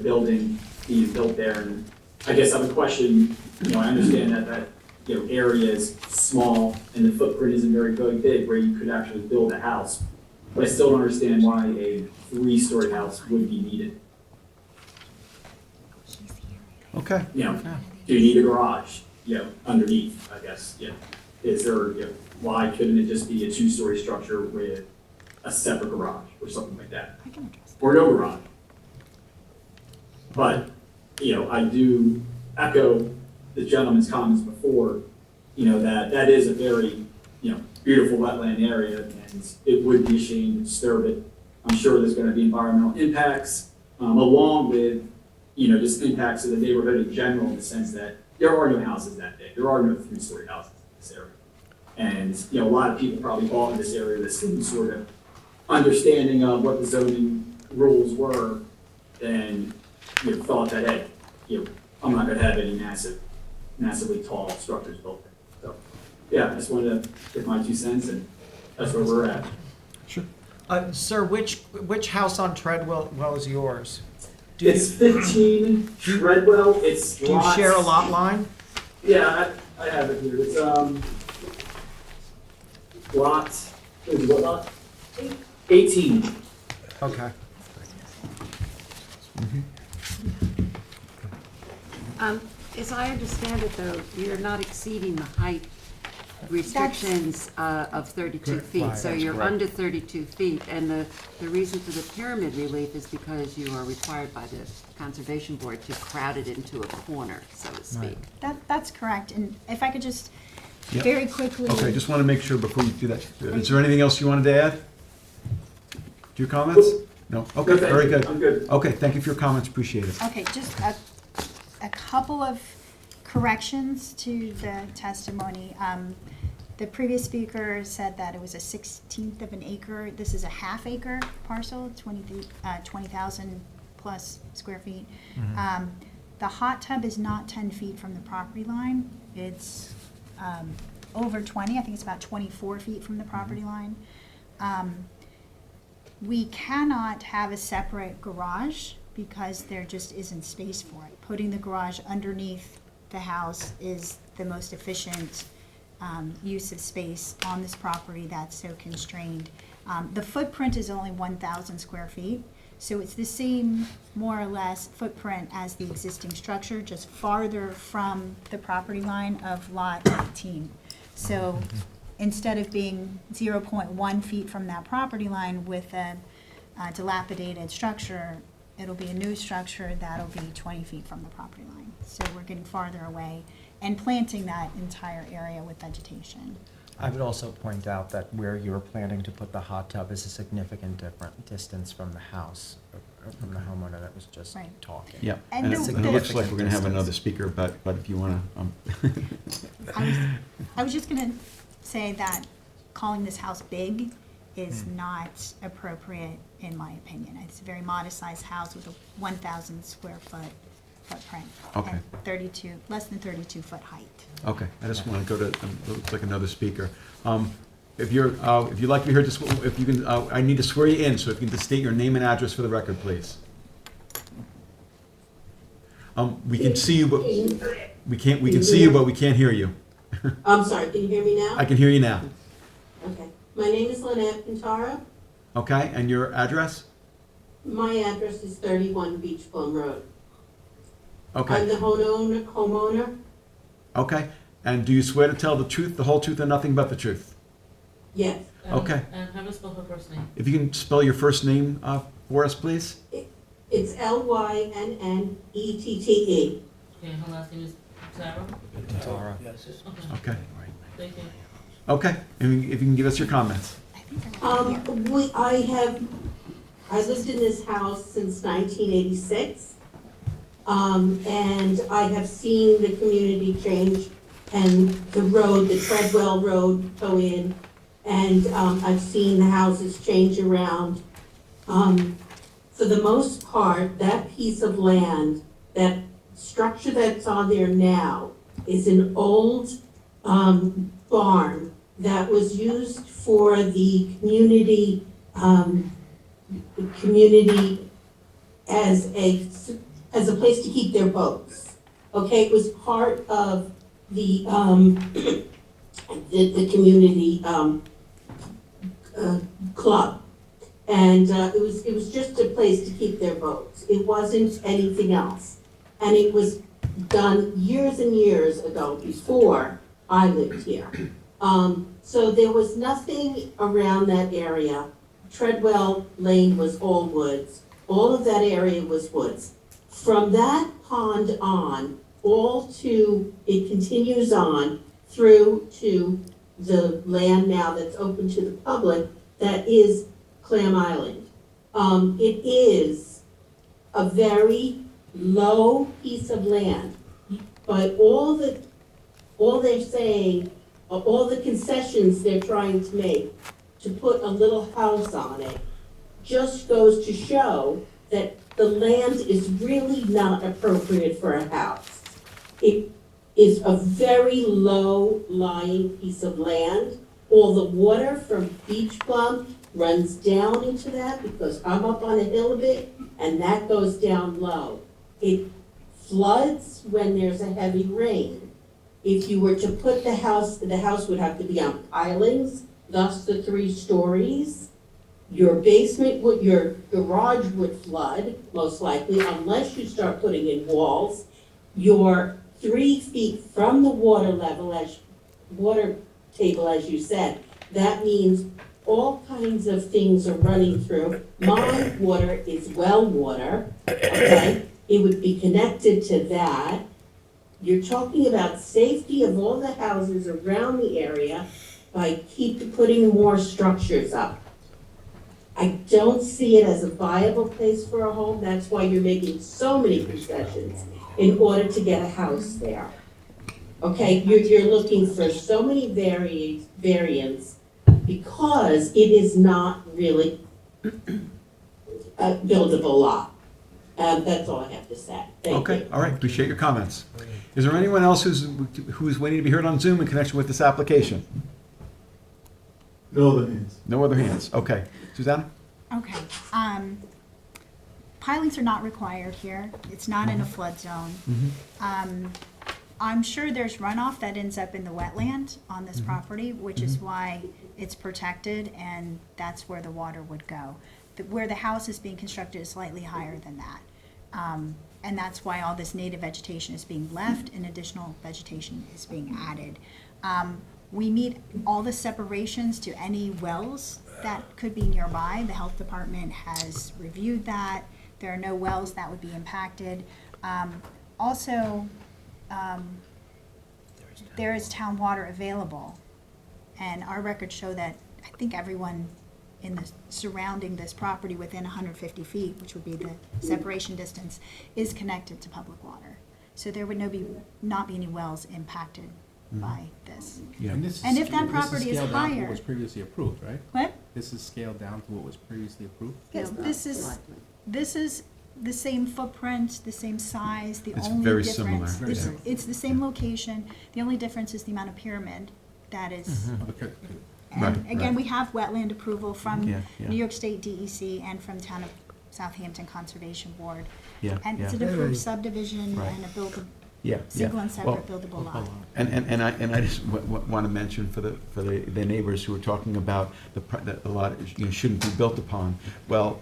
building being built there. And I guess I would question, I understand that area is small and the footprint isn't very big where you could actually build a house. But I still don't understand why a 3-story house would be needed. Okay. Do you need a garage, underneath, I guess, Is there, why couldn't it just be a 2-story structure with a separate garage or something like that? Or no garage? But, I do echo the gentleman's comments before, that is a very, beautiful wetland area, and it would be a shame to disturb it. I'm sure there's going to be environmental impacts, along with, just impacts to the neighborhood in general, in the sense that there are no houses that big. There are no 3-story houses in this area. And, a lot of people probably bought in this area with the same sort of understanding of what the zoning rules were, and, thought that, hey, I'm not going to have any massively tall structures built there. So, yeah, I just wanted to give my 2 cents, and that's where we're at. Sure. Sir, which house on Treadwell is yours? It's 15 Treadwell. It's Do you share a lot line? Yeah, I have it here. It's what lot? 18. Okay. As I understand it, though, you're not exceeding the height restrictions of 32 feet, so you're under 32 feet, and the reason for the pyramid relief is because you are required by the Conservation Board to crowd it into a corner, so to speak. That's correct, and if I could just Yep. very quickly. Okay, just want to make sure before you do that. Is there anything else you wanted to add to your comments? No? Okay, very good. I'm good. Okay, thank you for your comments, appreciate it. Okay, just a couple of corrections to the testimony. The previous speaker said that it was a 1/16 of an acre. This is a half-acre parcel, 20,000 plus square feet. The hot tub is not 10 feet from the property line. It's over 20. I think it's about 24 feet from the property line. We cannot have a separate garage because there just isn't space for it. Putting the garage underneath the house is the most efficient use of space on this property that's so constrained. The footprint is only 1,000 square feet, so it's the same, more or less, footprint as the existing structure, just farther from the property line of lot 18. So instead of being 0.1 feet from that property line with a dilapidated structure, it'll be a new structure that'll be 20 feet from the property line. So we're getting farther away and planting that entire area with vegetation. I would also point out that where you're planning to put the hot tub is a significant different distance from the house, or from the homeowner that was just Right. talking. Yeah, And and the- it looks like we're gonna have Significant another speaker, but if you wanna, I was just gonna say that calling this house big is not appropriate, in my opinion. It's a very modest-sized house with a 1,000 square foot footprint. Okay. And 32, less than 32-foot height. okay, I just wanna go to, it looks like another speaker. If you'd like to be heard, just, if you can, I need to swear you in, so if you can just state your name and address for the record, please. We can see you, but we can see you, but we can't hear you. I'm sorry, can you hear me now? I can hear you now. Okay. My name is Lynette Pintara. Okay, and your address? My address is 31 Beach Plum Road. I'm Okay, the homeowner. okay, and do you swear to tell the truth, the whole truth, and nothing but the truth? Yes. Okay. And how do I spell her first name? If you can spell your first name for us, please? It's Lynnette. Okay, her last name is Sarah? Tara. Okay, Thank you. okay, and if you can give us your comments. I lived in this house since 1986. And I have seen the community change and the road, the Treadwell Road go in. And, I've seen the houses change around. For the most part, that piece of land, that structure that's on there now is an old, barn that was used for the community as a place to keep their boats. Okay, it was part of the the community club. And it was just a place to keep their boats. It wasn't anything else. And it was done years and years ago, before I lived here. So there was nothing around that area. Treadwell Lane was all woods. All of that area was woods. From that pond on, it continues on through to the land now that's open to the public, that is Clam Island. It is a very low piece of land, but all they're saying, all the concessions they're trying to make to put a little house on it, just goes to show that the land is really not appropriate for a house. It is a very low-lying piece of land. All the water from Beach Plum runs down into that, because I'm up on a hill a bit, and that goes down low. It floods when there's a heavy rain. If you were to put the house would have to be on pilings, thus the 3 stories. Your garage would flood, most likely, unless you start putting in walls. You're 3 feet from the water table, as you said. That means all kinds of things are running through. My water is well water, okay? It would be connected to that. You're talking about safety of all the houses around the area by putting more structures up. I don't see it as a viable place for a home. That's why you're making so many concessions in order to get a house there. Okay, you're looking for so many variants because it is not really a buildable lot. That's all I have to say. Thank you. Okay, all right, appreciate your comments. Is there anyone else who's waiting to be heard on Zoom in connection with this application? No other hands. No other hands, okay. Susanna? Okay, pilings are not required here. It's not in a flood zone. I'm sure there's runoff that ends up in the wetland on this property, which is why it's protected, and that's where the water would go. Where the house is being constructed is slightly higher than that. And that's why all this native vegetation is being left and additional vegetation is being added. We meet all the separations to any wells that could be nearby. The health department has reviewed that. There are no wells that would be impacted. Also, there is town water available. And our records show that I think everyone in the surrounding this property within 150 feet, which would be the separation distance, is connected to public water. So there would not be any wells impacted by this. Yeah. And if that property is scaled down to higher. what was previously approved, right? What? This is scaled down to what was previously approved? Yes, this is the same footprint, the same size, the It's only very difference. similar, It's, yeah. it's the same location, the only difference is the amount of pyramid that is. Okay. And Right, again, right. we have wetland approval from Yeah, yeah. New York State DEC and from Town of Southampton Conservation Board. Yeah, And it's yeah. an approved subdivision Right. and a buildable, Yeah, single and yeah. Well, separate buildable lot. And I just want to mention for the neighbors who are talking about the lot shouldn't be built upon. Well,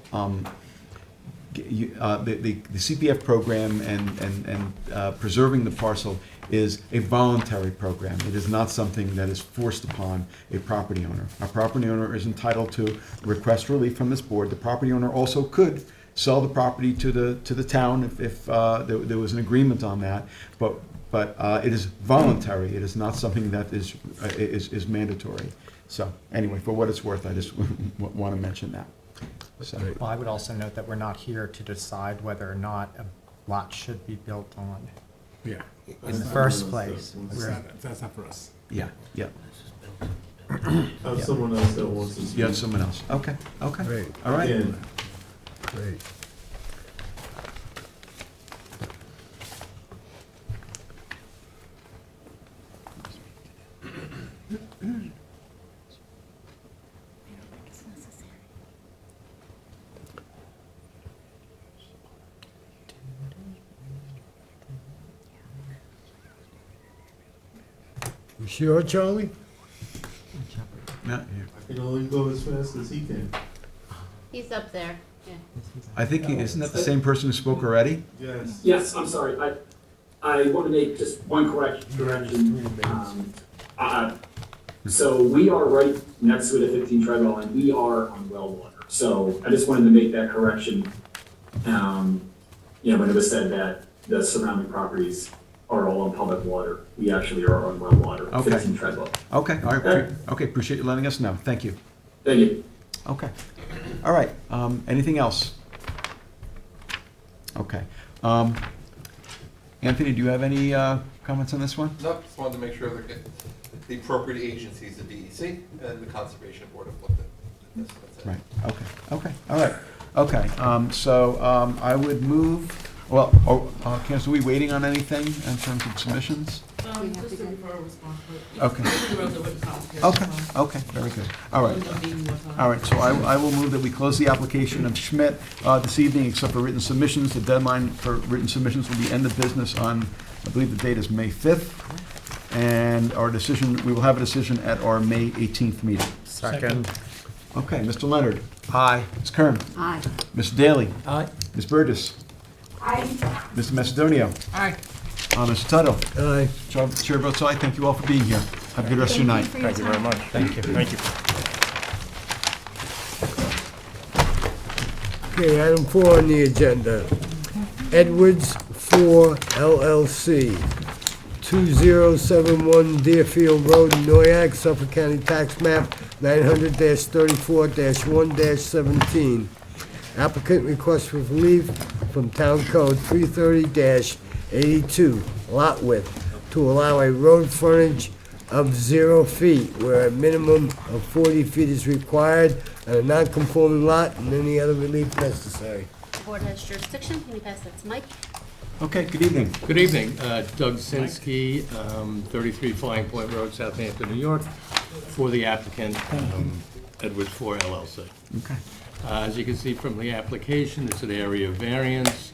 the CPF program and preserving the parcel is a voluntary program. It is not something that is forced upon a property owner. A property owner is entitled to request relief from this board. The property owner also could sell the property to the town if there was an agreement on that. But it is voluntary. It is not something that is mandatory. So anyway, for what it's worth, I just want to mention that. So. Well, I would also note that we're not here to decide whether or not a lot should be built on Yeah. in the first place. That's not for us. Yeah, yeah. I have someone else that wants to speak. You have someone else. Okay, okay. Great. All right. Again, Great. You sure, Charlie? Not here. I can only go as fast as he can. He's up there, yeah. I think, isn't that the same person who spoke already? Yes. Yes, I'm sorry, I want to make just one correction. So we are right next to the 15 Treadwell, and we are on well water. So I just wanted to make that correction. When it was said that the surrounding properties are all on public water, we actually are on well water, Okay. 15 Treadwell. Okay, all right. Okay. Okay, appreciate you letting us know. Thank you. Thank you. Okay. All right, anything else? Okay. Anthony, do you have any comments on this one? Nope, just wanted to make sure that the appropriate agencies, the DEC and the Conservation Board have looked at this. That's it. Right, okay, all right. Okay, so I would move, well, Council, are we waiting on anything in terms of submissions? Just to refer a response. Okay. Okay, very good. All right. All right, so I will move that we close the application of Schmidt this evening, except for written submissions. The deadline for written submissions will be end of business on, I believe the date is May 5th. And our decision, we will have a decision at our May 18th meeting. Second. Okay, Mr. Leonard. Aye. Ms. Kern. Aye. Mr. Daly. Aye. Ms. Burgess. Aye. Mr. Macedonio. Aye. Mr. Tuttle. Aye. Chair votes aye. Thank you all for being here. Have a good rest of your night. Thank you very much. Thank you. Thank you. Okay, item 4 on the agenda. Edwards 4 LLC, 2071 Deerfield Road, Noyak, Suffolk County Tax Map 900-34-1-17. Applicant requests for relief from Town Code 330-82, lot width, to allow a road frontage of 0 feet, where a minimum of 40 feet is required on a non-conforming lot, and any other relief necessary. The board has jurisdiction, can you pass that to Mike? Okay, good evening. Good evening, Doug Sinsky, 33 Flying Point Road, Southampton, New York, for the applicant, Edwards 4 LLC. Okay. As you can see from the application, it's an area variance.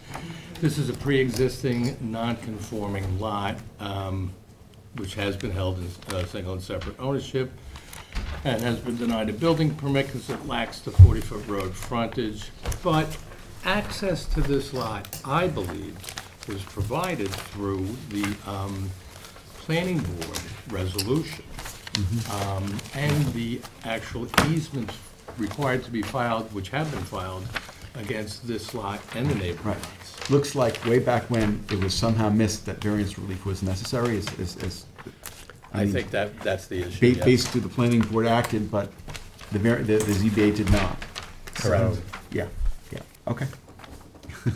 This is a pre-existing, non-conforming lot, which has been held in single and separate ownership, and has been denied a building permit because it lacks the 40-foot road frontage. But access to this lot, I believe, was provided through the planning board resolution. And the actual easements required to be filed, which have been filed, against this lot and the neighboring Right. lots. Looks like way back when it was somehow missed that variance relief was necessary, I mean, think that's the issue, yes. Basically, the planning board acted, but the ZBA did not. Correct. So, yeah, okay. All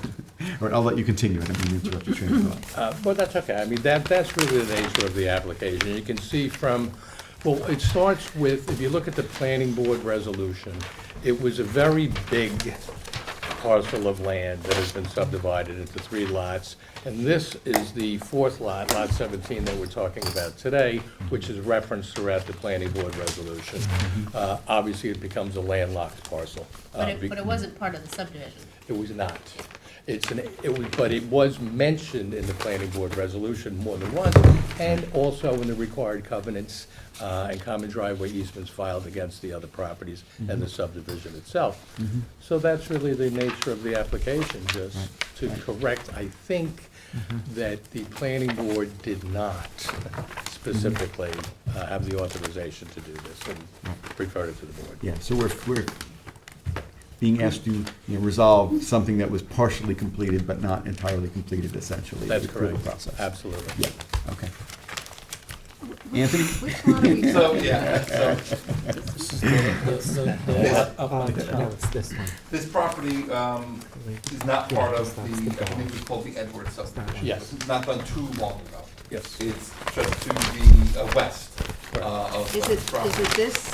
right, I'll let you continue, I didn't mean to interrupt your train of thought. Well, that's okay. I mean, that's really the nature of the application. You can see from, well, it starts with, if you look at the planning board resolution, it was a very big parcel of land that has been subdivided into 3 lots. And this is the 4th lot, lot 17, that we're talking about today, which is referenced throughout the planning board resolution. Obviously, it becomes a landlocked parcel. But it wasn't part of the subdivision. It was not. But it was mentioned in the planning board resolution more than once, and also in the required covenants and common driveway easements filed against the other properties and the subdivision itself. So that's really the nature of the application, just to correct, I think, that the planning board did not specifically have the authorization to do this and refer it to the board. Yeah, so we're being asked to resolve something that was partially completed but not entirely completed, essentially. That's through the correct. process. Absolutely. Yeah, okay. Anthony? Which lot are we? So, yeah, so this this property is not part of the, I think it was called the Edwards subdivision. Yes. This was not done too long ago. Yes. It's just to the west of Is the it property. this?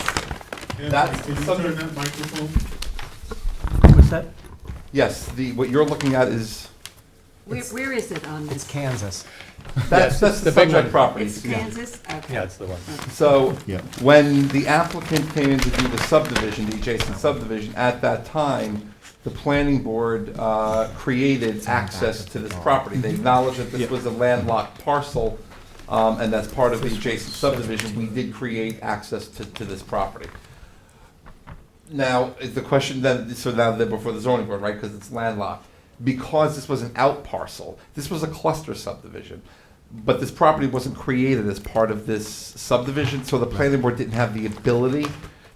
That's Can you turn that microphone? What's that? Yes, what you're looking at is, Where is it on this? Kansas. that's the the big subject one. property. It's Kansas? Okay. Yeah, that's the one. So, Yeah. when the applicant came in to do the subdivision, the adjacent subdivision, at that time, the planning board created access to this property. They acknowledged that this was a landlocked parcel, and that's part of the adjacent subdivision. We did create access to this property. Now, is the question then, so now they're before the zoning board, right, because it's landlocked. Because this was an out parcel, this was a cluster subdivision, but this property wasn't created as part of this subdivision, so the planning board didn't have the ability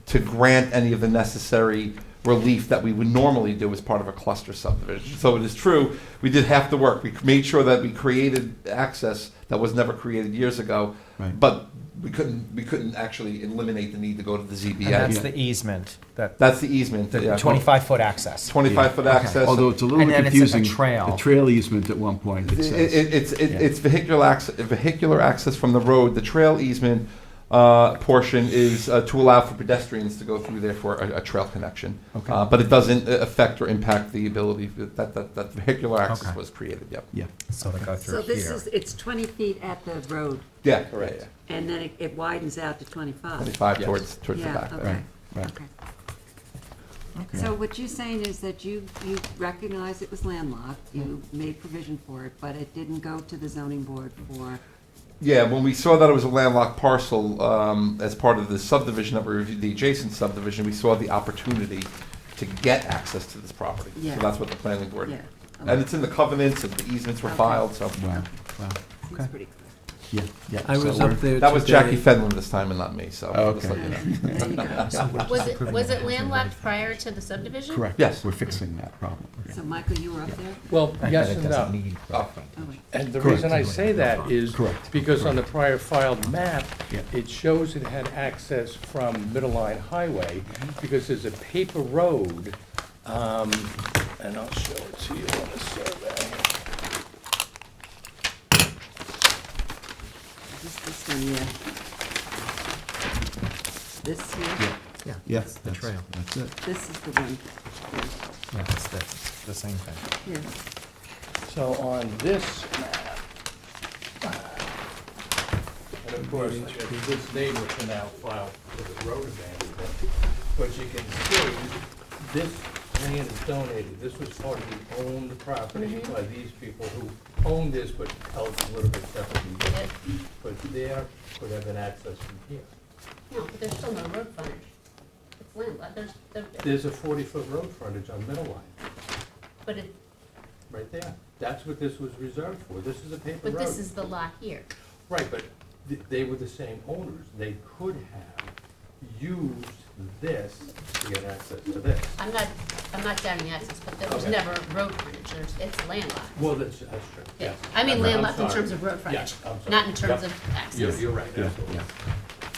to grant any of the necessary relief that we would normally do as part of a cluster subdivision. So it is true, we did half the work. We made sure that we created access that was never created years ago, Right. but we couldn't actually eliminate the need to go to the ZBA. And that's the easement, That's the easement, yeah. 25-foot access. 25-foot access. Although it's a little And bit then it's a confusing. trail. The trail easement at one point, it says. It's vehicular access from the road. The trail easement portion is to allow for pedestrians to go through there for a trail connection. Okay. But it doesn't affect or impact the ability that vehicular access Okay. was created, yep. Yeah. So they go So through this here. is, it's 20 feet at the road, Yeah, correct. and then it widens out to 25. 25 Yes. towards the Yeah, back okay. there. Right. Okay. So what you're saying is that you recognized it was landlocked, you made provision for it, but it didn't go to the zoning board for, Yeah, when we saw that it was a landlocked parcel, as part of the subdivision that we reviewed, the adjacent subdivision, we saw the opportunity to get access to this property. Yeah. So that's what the planning board, yeah. and it's in the covenants, and the easements were Okay. filed, so. Wow, wow. Seems pretty clear. Yeah, yeah. I was so up there That was Jackie today. Fenlon this time and not me, so. Oh, just okay. let you know. There you go. Was it landlocked prior to the subdivision? Correct. Yes. We're fixing that problem. So Michael, you were up there? Well, yes it and doesn't no. need Oh. Oh, wait. And the Correct. reason I say that is Correct. because on the prior filed map, Yeah. it shows it had access from Middle Line Highway because there's a paper road, and I'll show it to you on the survey. This one, yeah. This here, Yeah, Yeah, that's the trail. That's it. this is the one, Yeah, it's the same thing. yeah. So on this map, and of course, this neighbor can now file for the road abandonment, but you can see this land is donated. This was part of the owned property by these people who owned this but held it a little bit separately. But there could have been access from here. No, but there's still no road frontage. It's landlocked, There's a 40-foot road frontage on Middle Line, but it, right there. That's what this was reserved for. This is a paper road. but this is the lot here. Right, but they were the same owners. They could have used this to get access to this. I'm not doubting access, but there was Okay. never road frontage, it's landlocked. Well, that's true, Yeah. yes. I mean I'm landlocked in sorry. terms of road frontage, Yes, I'm sorry. not in terms Yep. of access. You're right, Yeah, absolutely. yeah.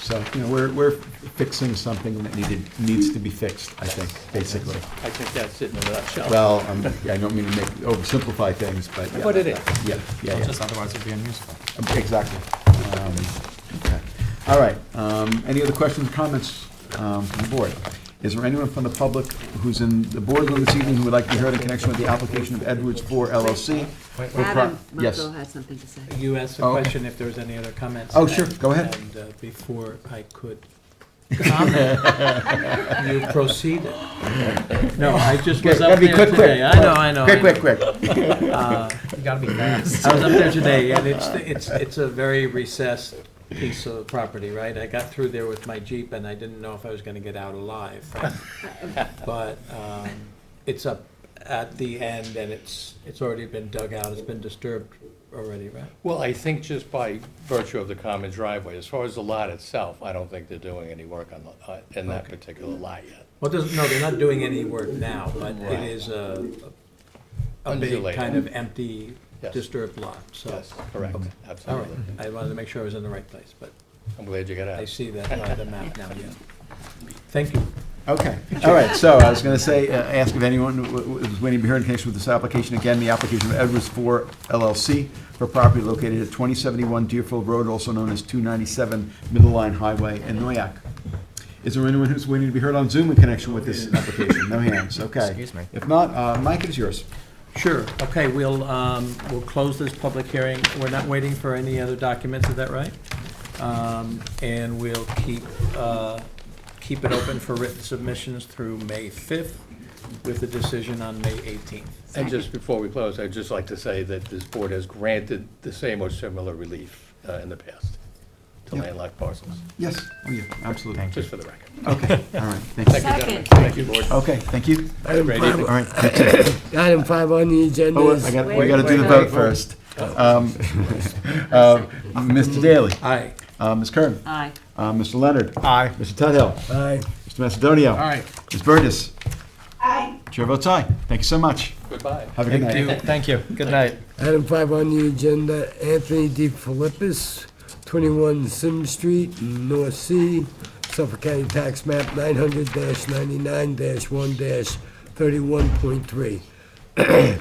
So, you know, we're fixing something that needs to be fixed, I think, basically. I think that's it in a nutshell. Well, I don't mean to oversimplify things, but yeah. But it is. Yeah, yeah, yeah. Just otherwise it'd be unusable. Exactly. Okay. All right, any other questions, comments from the board? Is there anyone from the public who's in the boardroom this evening who would like to be heard in connection with the application of Edwards 4 LLC? Adam Yes. Mucko has something to say. You asked the Oh, okay. question if there was any other comments. Oh, sure, go ahead. And before I could comment, you proceeded. No, I just was Gotta up be there quick, today. quick. I know. Quick. You gotta be fast. I was up there today, and it's a very recessed piece of property, right? I got through there with my Jeep, and I didn't know if I was gonna get out alive. But it's up at the end, and it's already been dug out, it's been disturbed already, right? Well, I think just by virtue of the common driveway, as far as the lot itself, I don't think they're doing any work on the, in that particular lot yet. Well, no, they're not doing any work now, but Right. it is a big Undulating. kind of empty, Yes. disturbed lot, so. Yes, correct, Okay. All right, absolutely. I wanted to make sure I was in the right place, but I'm glad you got out. I see that by the map now, yeah. Thank you. Okay, all right, so I was going to say, ask if anyone was waiting to be heard in connection with this application. Again, the application of Edwards 4 LLC for property located at 2071 Deerfield Road, also known as 297 Middle Line Highway in Noyak. Is there anyone who's waiting to be heard on Zoom in connection with this application? No hands, okay. Excuse me. If not, Mike, it is yours. Sure, okay, we'll close this public hearing. We're not waiting for any other documents, is that right? And we'll keep it open for written submissions through May 5th with a decision on May 18th. And just before we close, I'd just like to say that this board has granted the same or similar relief in the past to Yep. landlocked parcels, Yes, oh yeah, absolutely. just for the record. Okay, all right, thank you. Thank you, gentlemen. Second. Thank you, board. Okay, thank you. Item Great five- evening. All right, that's it. Item 5 on the agenda Oh, is... we got Wait, to do the wait, vote wait. first. Mr. Daly. Aye. Ms. Kern. Aye. Mr. Leonard. Aye. Mr. Tudhill. Aye. Mr. Macedonio. Aye. Ms. Burgess. Aye. Chair votes aye. Thank you so much. Goodbye. Have a good night. Thank you. Good night. Item 5 on the agenda, Anthony D. Philippus, 21 Sim Street, North Sea, Suffolk County Tax Map 900-99-1-31.3.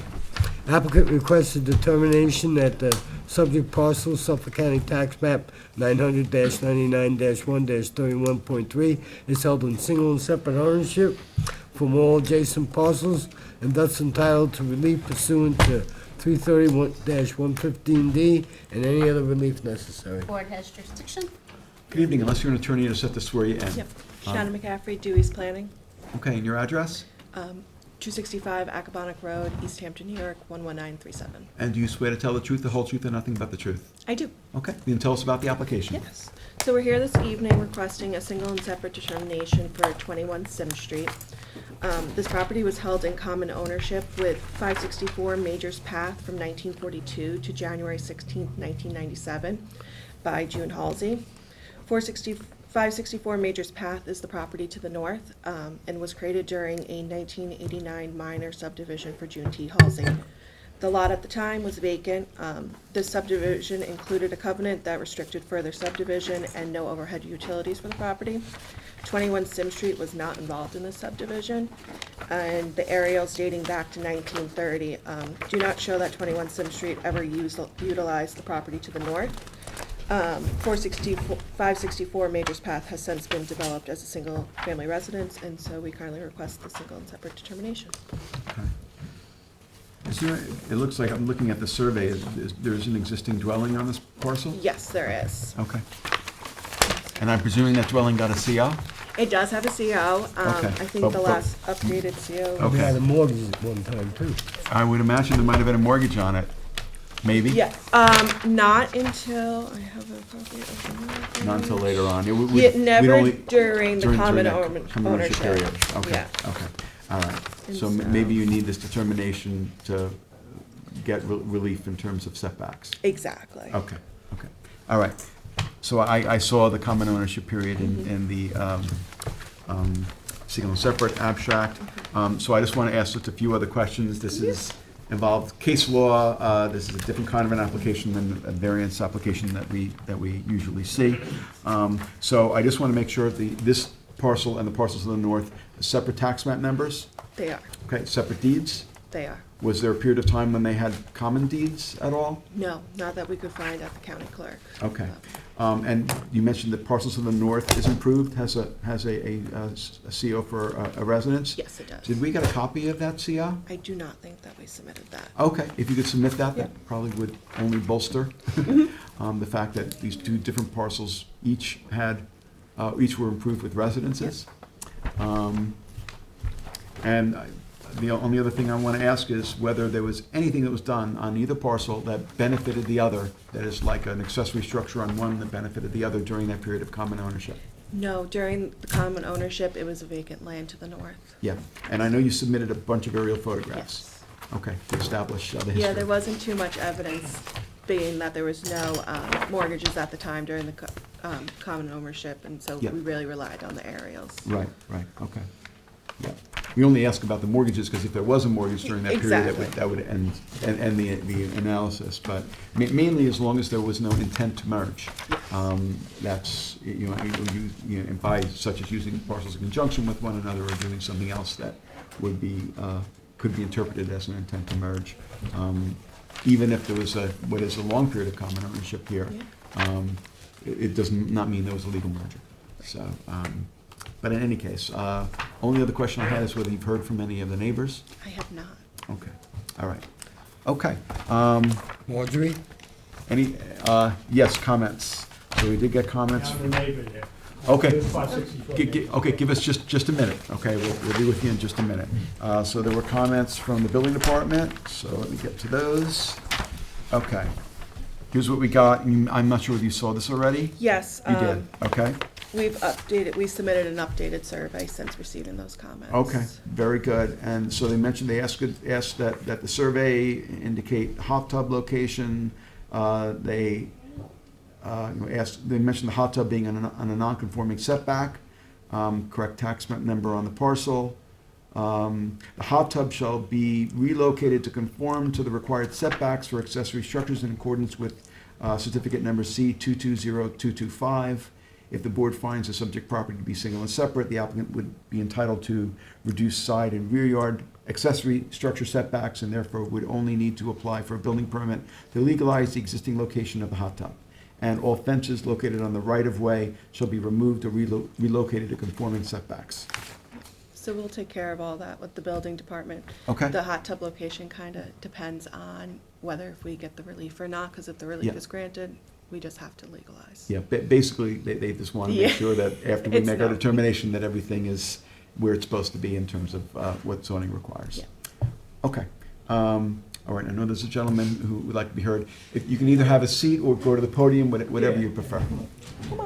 Applicant requests a determination that the subject parcel, Suffolk County Tax Map 900-99-1-31.3, is held in single and separate ownership from all adjacent parcels and thus entitled to relief pursuant to 331-115D and any other relief necessary. Board has jurisdiction. Good evening. Unless you're an attorney, you're set to swear you in. Yep. Shannon McCaffrey, Dewey's Planning, Okay, and your address? 265 Accabonac Road, East Hampton, New York, 11937. And do you swear to tell the truth, the whole truth, and nothing but the truth? I do. Okay, you can tell us about the application. Yes. So we're here this evening requesting a single and separate determination for 21 Sim Street. This property was held in common ownership with 564 Majors Path from 1942 to January 16, 1997 by June Halsey. 564 Majors Path is the property to the north and was created during a 1989 minor subdivision for June T. Halsey. The lot at the time was vacant. This subdivision included a covenant that restricted further subdivision and no overhead utilities for the property. 21 Sim Street was not involved in this subdivision, and the aerials dating back to 1930 do not show that 21 Sim Street ever utilized the property to the north. 564 Majors Path has since been developed as a single-family residence, and so we kindly request the single and separate determination. Okay. Is there, it looks like, I'm looking at the survey, there's an existing dwelling on this parcel? Yes, there is. Okay. And I'm presuming that dwelling got a CO? It does have a CO. Okay. I think the last updated CO. Okay. We had a mortgage at one time, too. I would imagine there might have been a mortgage on it, maybe? Yeah, not until, I have a copy of the mortgage. Not until later on. It would- Yeah, we'd never only- during the common that ownership. period. Okay, Yeah. okay, all right. And So maybe you need this determination to get relief in terms of setbacks. Exactly. Okay, okay, all right. So I saw the common ownership period in the single and separate abstract. So I just want to ask just a few other questions. This is involved case law. This is a different kind of an application than a variance application that we usually see. So I just want to make sure this parcel and the parcels to the north are separate tax map numbers? They are. Okay, separate deeds? They are. Was there a period of time when they had common deeds at all? No, not that we could find at the county clerk. Okay. And you mentioned that parcels to the north is improved, has a CO for a residence? Yes, it does. Did we get a copy of that CO? I do not think that we submitted that. Okay, if you could submit that, that probably would only bolster the fact that these two different parcels each were improved with residences. And the only other thing I want to ask is whether there was anything that was done on either parcel that benefited the other, that is like an accessory structure on one that benefited the other during that period of common ownership. No, during the common ownership, it was a vacant land to the north. Yeah, and I know you submitted a bunch of aerial photographs. Okay, to establish the history. Yeah, there wasn't too much evidence, being that there was no mortgages at the time during the common ownership, and so Yeah. we really relied on the aerials. Right, okay. Yeah. We only ask about the mortgages because if there was a mortgage during that period, Exactly. that would end the analysis. But mainly as long as there was no intent to merge. That's, and by such as using parcels in conjunction with one another or doing something else that would be, could be interpreted as an intent to merge. Even if there was what is a long period of common ownership here, it does not mean there was a legal merger. So, but in any case, only other question I had is whether you've heard from any of the neighbors? I have not. Okay, all right. Okay. Marjorie? Any, yes, comments. So we did get comments. I'm the neighbor there. Okay. Live 564 Okay, give us just a minute, okay? We'll be with you in just a minute. So there were comments from the building department, so let me get to those. Okay. Here's what we got. I'm not sure if you saw this already? Yes. You did, okay. We submitted an updated survey since receiving those comments. Okay, very good. And so they mentioned, they asked that the survey indicate hot tub location. They mentioned the hot tub being on a non-conforming setback, correct tax map number on the parcel. The hot tub shall be relocated to conform to the required setbacks for accessory structures in accordance with certificate number C220225. If the board finds the subject property to be single and separate, the applicant would be entitled to reduce side and rear yard accessory structure setbacks and therefore would only need to apply for a building permit to legalize the existing location of the hot tub. And all fences located on the right-of-way shall be removed or relocated to conforming setbacks. So we'll take care of all that with the building department. Okay. The hot tub location kind of depends on whether if we get the relief or not, because if the relief Yeah. is granted, we just have to legalize. Yeah, basically, they just want to make Yeah. sure that after we It's make our not- determination that everything is where it's supposed to be in terms of what zoning requires. Yeah. Okay. All right, I know there's a gentleman who would like to be heard. If you can either have a seat or go to the podium, whatever you prefer.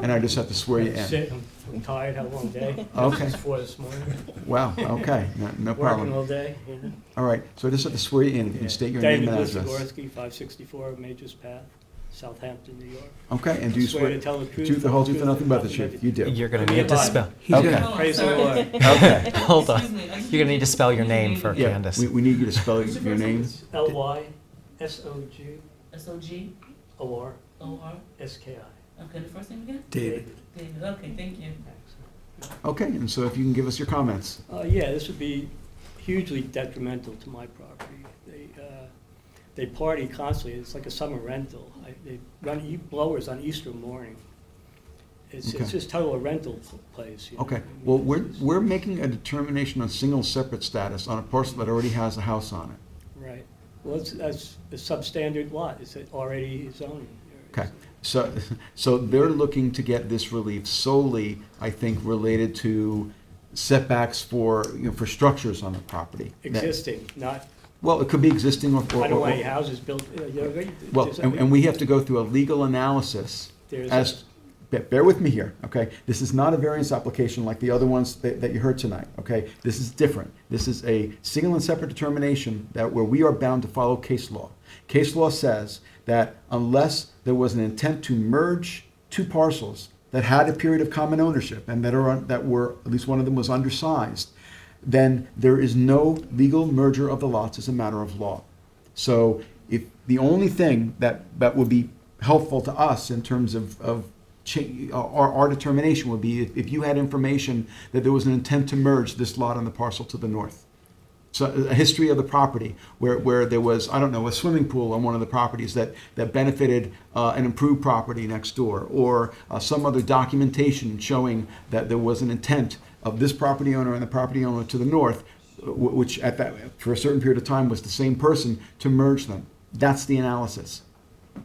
And I just have to swear you in. Sit, I'm tired, had a long day. Okay. It's 4 this morning. Wow, okay, no problem. Working all day, you know. All right, so I just have to swear you in. If you can state your name and David address. Lissigorsky, 564 Majors Path, Southampton, New York. Okay, and do you swear to tell the truth, the whole truth, and nothing but the truth? You do. You're going to need to spell. Okay. Praise the Lord. Okay. Hold on. You're going to need to spell your name for Yeah, Candace. we need you to spell your name. LYSOG SOG OR OR. SKI. Okay, the first name again? David. David. Okay, thank you. Okay, and so if you can give us your comments. Yeah, this would be hugely detrimental to my property. They party constantly. It's like a summer rental. They run blowers on Easter morning. It's Okay. just total a rental place. You know? Okay, well, we're making a determination on single separate status on a parcel that already has a house on it. Right. Well, that's a substandard lot. It's already zoning. Okay, So they're looking to get this relief solely, I think, related to setbacks for, for structures on the property. Existing, not, Well, it could be existing or. I don't want any houses built, Well, and we have to go through a legal analysis There's as, bear with me here, okay? This is not a variance application like the other ones that you heard tonight, okay? This is different. This is a single and separate determination where we are bound to follow case law. Case law says that unless there was an intent to merge two parcels that had a period of common ownership and that were, at least one of them was undersized, then there is no legal merger of the lots as a matter of law. So if the only thing that would be helpful to us in terms of our determination would be if you had information that there was an intent to merge this lot on the parcel to the north. So a history of the property where there was, I don't know, a swimming pool on one of the properties that benefited an improved property next door, or some other documentation showing that there was an intent of this property owner and the property owner to the north, which for a certain period of time was the same person, to merge them. That's the analysis.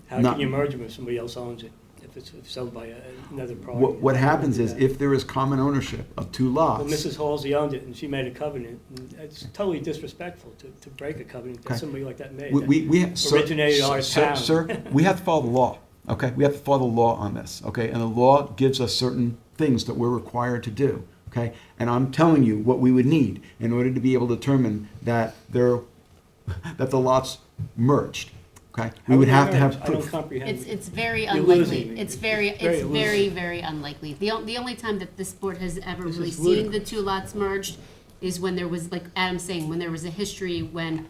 how can you merge them if somebody else owns it? If it's owned by another party? What happens is if there is common ownership of two lots. Well, Mrs. Halsey owned it, and she made a covenant, and it's totally disrespectful to break a covenant that somebody like that made. Originated our town. Sir, we have to follow the law, okay? We have to follow the law on this, okay? And the law gives us certain things that we're required to do, okay? And I'm telling you what we would need in order to be able to determine that the lots merged, okay? We would have to have I don't proof. comprehend. It's very You're losing unlikely. me. It's very unlikely. The only time that this board has ever This really is seen the ludicrous. two lots merged is when there was, like Adam's saying, when there was a history when,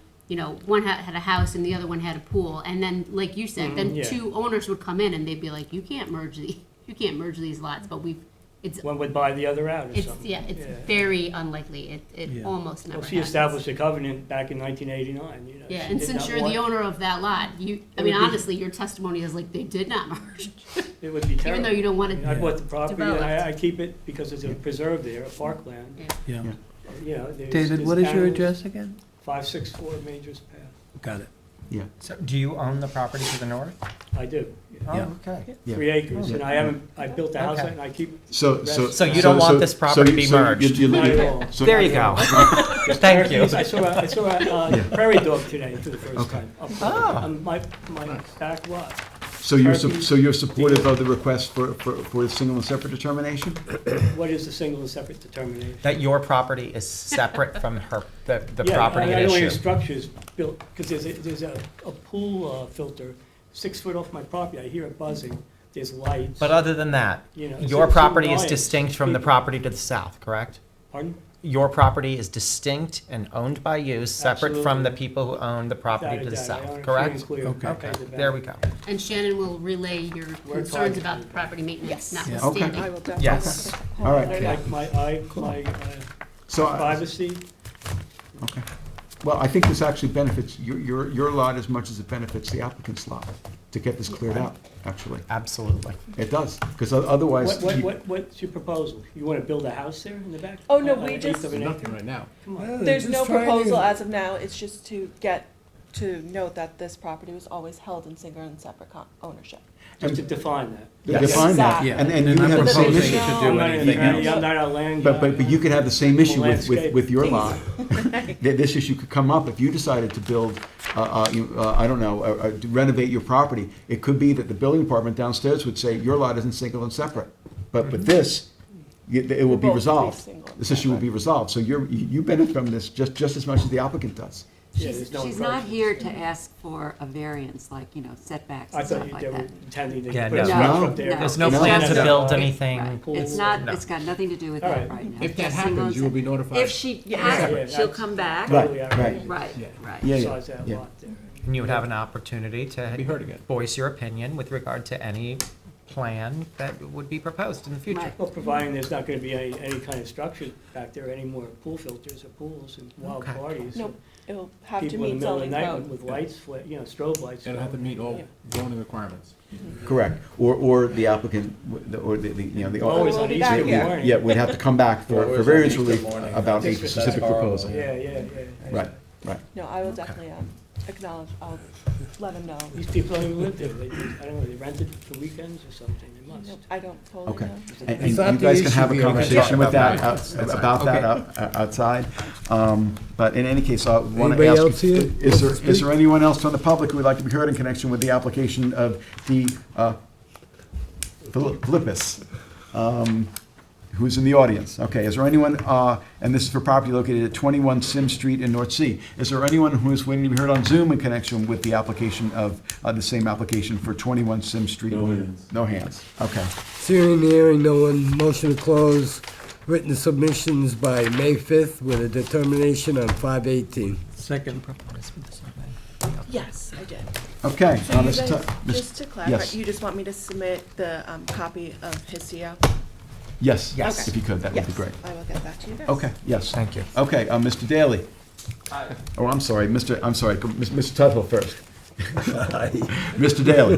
one had a house and the other one had a pool, and then, like you said, then yeah. two owners would come in and they'd be like, you can't merge these lots, but One would buy the other out or it's something. it's very unlikely. It almost never Well, she happens. established a covenant back in 1989, Yeah, she and did since not you're want- the owner of that lot, honestly, your testimony is like they did not merge. It would be terrible. Even though you don't want it I bought the property, and developed. I keep it because it's a preserve there, a parkland. Yeah. David, what is your address again? 564 Majors Path. Got it. Yeah. So do you own the property to the north? I do. Oh, okay. Yeah. 3 acres, and I built the house Okay. and I keep. So you don't want this property to be merged? Not at all. There you go. Thank you. I saw a prairie dog today for the first Okay. time. Oh. On my back lot. So you're, Turkeys, so you're supportive of the request for a single and separate determination? What is the single and separate determination? That your property is separate from the Yeah, property I at know your issue. structure's built, because there's a pool filter 6 foot off my property. I hear it buzzing. There's lights. But other than that, It's your so property is annoying. distinct from the property to the south, correct? Pardon? Your property is distinct and owned by you, separate from the Absolutely. people who own the property Without to a the doubt. I south, own it correct? free and clear. Okay, Okay. there we go. And Shannon will relay your We're concerns talking- about the property maintenance, Okay. notwithstanding. I will definitely. Yes. All right. Like my So privacy. Okay. Well, I think this actually benefits your lot as much as it benefits the applicant's lot to get this cleared out, actually. Absolutely. It does, because otherwise. What's your proposal? You want to build a house there in the back? Oh, no, On we an just- eighth of an Nothing acre? right now. Come on. There's no proposal as of now, it's just to note that this property was always held in single and separate ownership. Just to define that. Define that, Exactly. and you I'm have the same proposing issue. you should do I'm not anything in- else. I'm not a land But guy. you could have the same issue landscape. with your lot. This issue could come up if you decided to build, I don't know, renovate your property. It could be that the building department downstairs would say, your lot isn't single and separate. But with this, it will be both be resolved. single and This issue will be resolved. So you benefit from this just as much as the applicant does. Yeah, there's no She's not encroachment. here to ask for a variance, like, setbacks I and thought stuff you like they were that. intending to Yeah, put a no. structure up there. There's no It's plan just to a- build it- anything. right. Pool. It's not, No. it's got nothing to do with All that right. right now. If It's that just single happens, and you will be separate. notified. If she Yeah, has, yeah, she'll that's come back. totally Right, outrageous. right. Right, Yeah. right. Yeah, Besides that yeah. lot there. And you would have an opportunity to Be heard again. voice your opinion with regard to any plan that would be proposed in the future. Right. Well, providing there's not gonna be any kind of structure back there, any more pool filters or pools and wild Okay. parties. Nope, it'll have to People in meet the middle of the zoning night code. with lights, strobe lights. It'll have to meet all Yeah. zoning requirements. Correct. Or the applicant, or the Always on We'll be Easter back here. morning. Yeah, we'd have to come back for Always on variance Easter relief morning. about a That's specific horrible. proposal. Yeah. Right, right. No, I will definitely acknowledge, I'll let him know. These people don't even live there. They, I don't know, they rent it for weekends or something. They must. I don't totally Okay. know. And It's you not the guys can issue have a here. conversation with that, Outside. about that outside. But in any case, I want to Anybody ask, else here? is there anyone else from the public who would like to be heard in connection with the application of the Philippus, who's in the audience? Okay, is there anyone, and this is for property located at 21 Sim Street in North Sea. Is there anyone who is waiting to be heard on Zoom in connection with the application of, the same application for 21 Sim Street? No hands. No hands, okay. Seeing and hearing no one, motion to close written submissions by May 5th with a determination on 5/18. Second. Yes, I did. Okay. So you Mr. guys, Miss- just to clarify, yes. you just want me to submit the copy of his CO? Yes, Yes. if you could, that would be Yes, great. I will get that to you guys. Okay, yes. Thank you. Okay, Mr. Daly. Oh, I'm sorry, Mr. Tuttle first. Mr. Daly.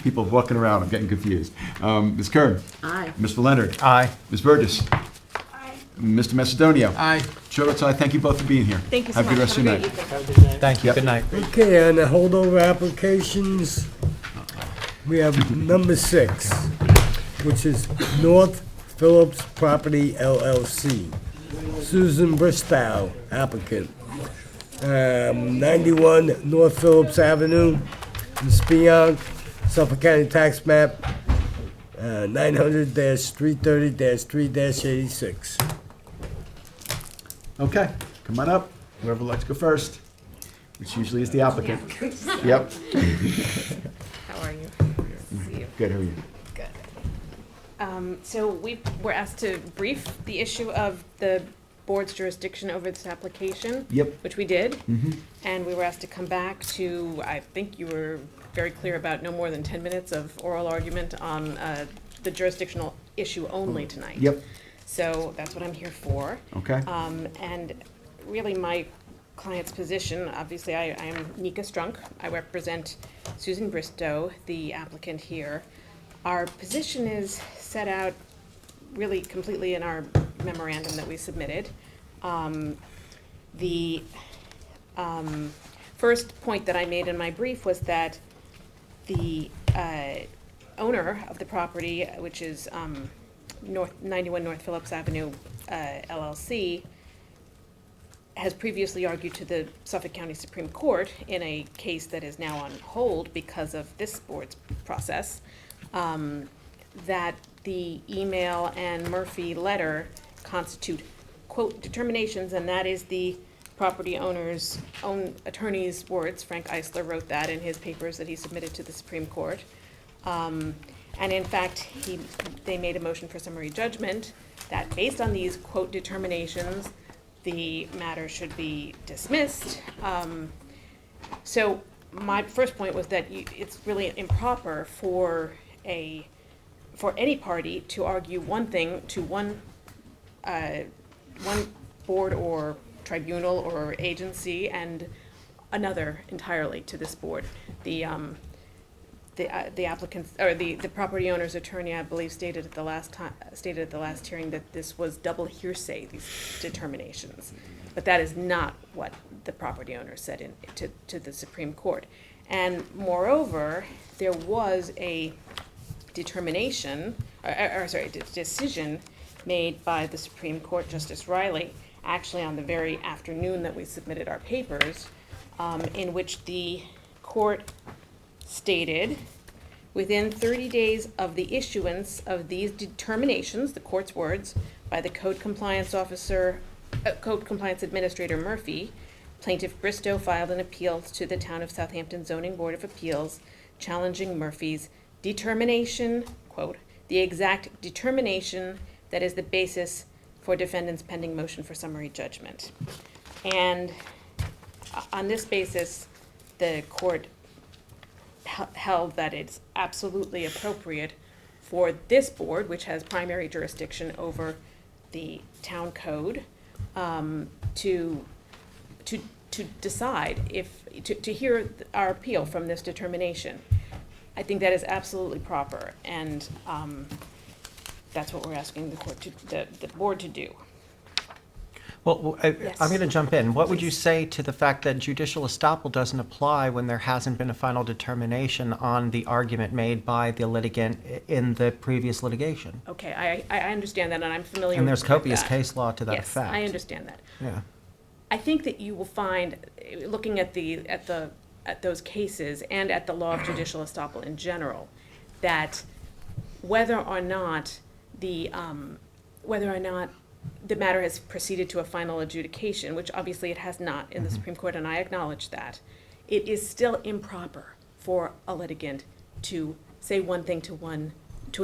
People walking around, I'm getting confused. Ms. Kern. Aye. Mr. Leonard. Aye. Ms. Burgess. Aye. Mr. Macedonio. Aye. Chair votes aye. Thank you both for being here. Thank you so Have a much. good rest of your Have a night. great evening. Have a good night. Thank you. Yep. Good night. Okay, on the holdover applications, we have number 6, which is North Phillips Property LLC. Susan Bristow, applicant. 91 North Phillips Avenue, in Spionk, Suffolk County Tax Map 900-330-3-86. Okay, come on up. Whoever would like to go first, which usually is the applicant. Yep. How are you? See you. Good, how are you? Good. So we were asked to brief the issue of the board's jurisdiction over this application. Yep. Which we did. Mhm. And we were asked to come back to, I think you were very clear about no more than 10 minutes of oral argument on the jurisdictional issue only tonight. Yep. So that's what I'm here for. Okay. And really my client's position, obviously I am Nika Strunk. I represent Susan Bristow, the applicant here. Our position is set out really completely in our memorandum that we submitted. The first point that I made in my brief was that the owner of the property, which is 91 North Phillips Avenue LLC, has previously argued to the Suffolk County Supreme Court in a case that is now on hold because of this board's process, that the email and Murphy letter constitute, quote, determinations, and that is the property owner's own attorney's words. Frank Eisler wrote that in his papers that he submitted to the Supreme Court. And in fact, they made a motion for summary judgment that based on these, quote, determinations, the matter should be dismissed. So my first point was that it's really improper for any party to argue one thing to one board or tribunal or agency and another entirely to this board. The applicant's or the property owner's attorney, I believe, stated at the last hearing that this was double hearsay, these determinations, but that is not what the property owner said to the Supreme Court. And moreover, there was a decision made by the Supreme Court, Justice Riley, actually on the very afternoon that we submitted our papers, in which the court stated, within 30 days of the issuance of these determinations, the court's words, by the Code Compliance Administrator Murphy, Plaintiff Bristow filed an appeal to the Town of Southampton Zoning Board of Appeals challenging Murphy's determination, quote, the exact determination that is the basis for defendant's pending motion for summary judgment. And on this basis, the court held that it's absolutely appropriate for this board, which has primary jurisdiction over the town code, to decide to hear our appeal from this determination. I think that is absolutely proper, and that's what we're asking the board to do. Well, Yes. I'm going to jump in. What would you Please. say to the fact that judicial estoppel doesn't apply when there hasn't been a final determination on the argument made by the litigant in the previous litigation? Okay, I understand that, and I'm familiar with that. And there's copious case law to that Yes, effect. I understand that. Yeah. I think that you will find, looking at those cases and at the law of judicial estoppel in general, that whether or not the matter has proceeded to a final adjudication, which obviously it has not in the Supreme Court, and I acknowledge that, it is still improper for a litigant to say one thing to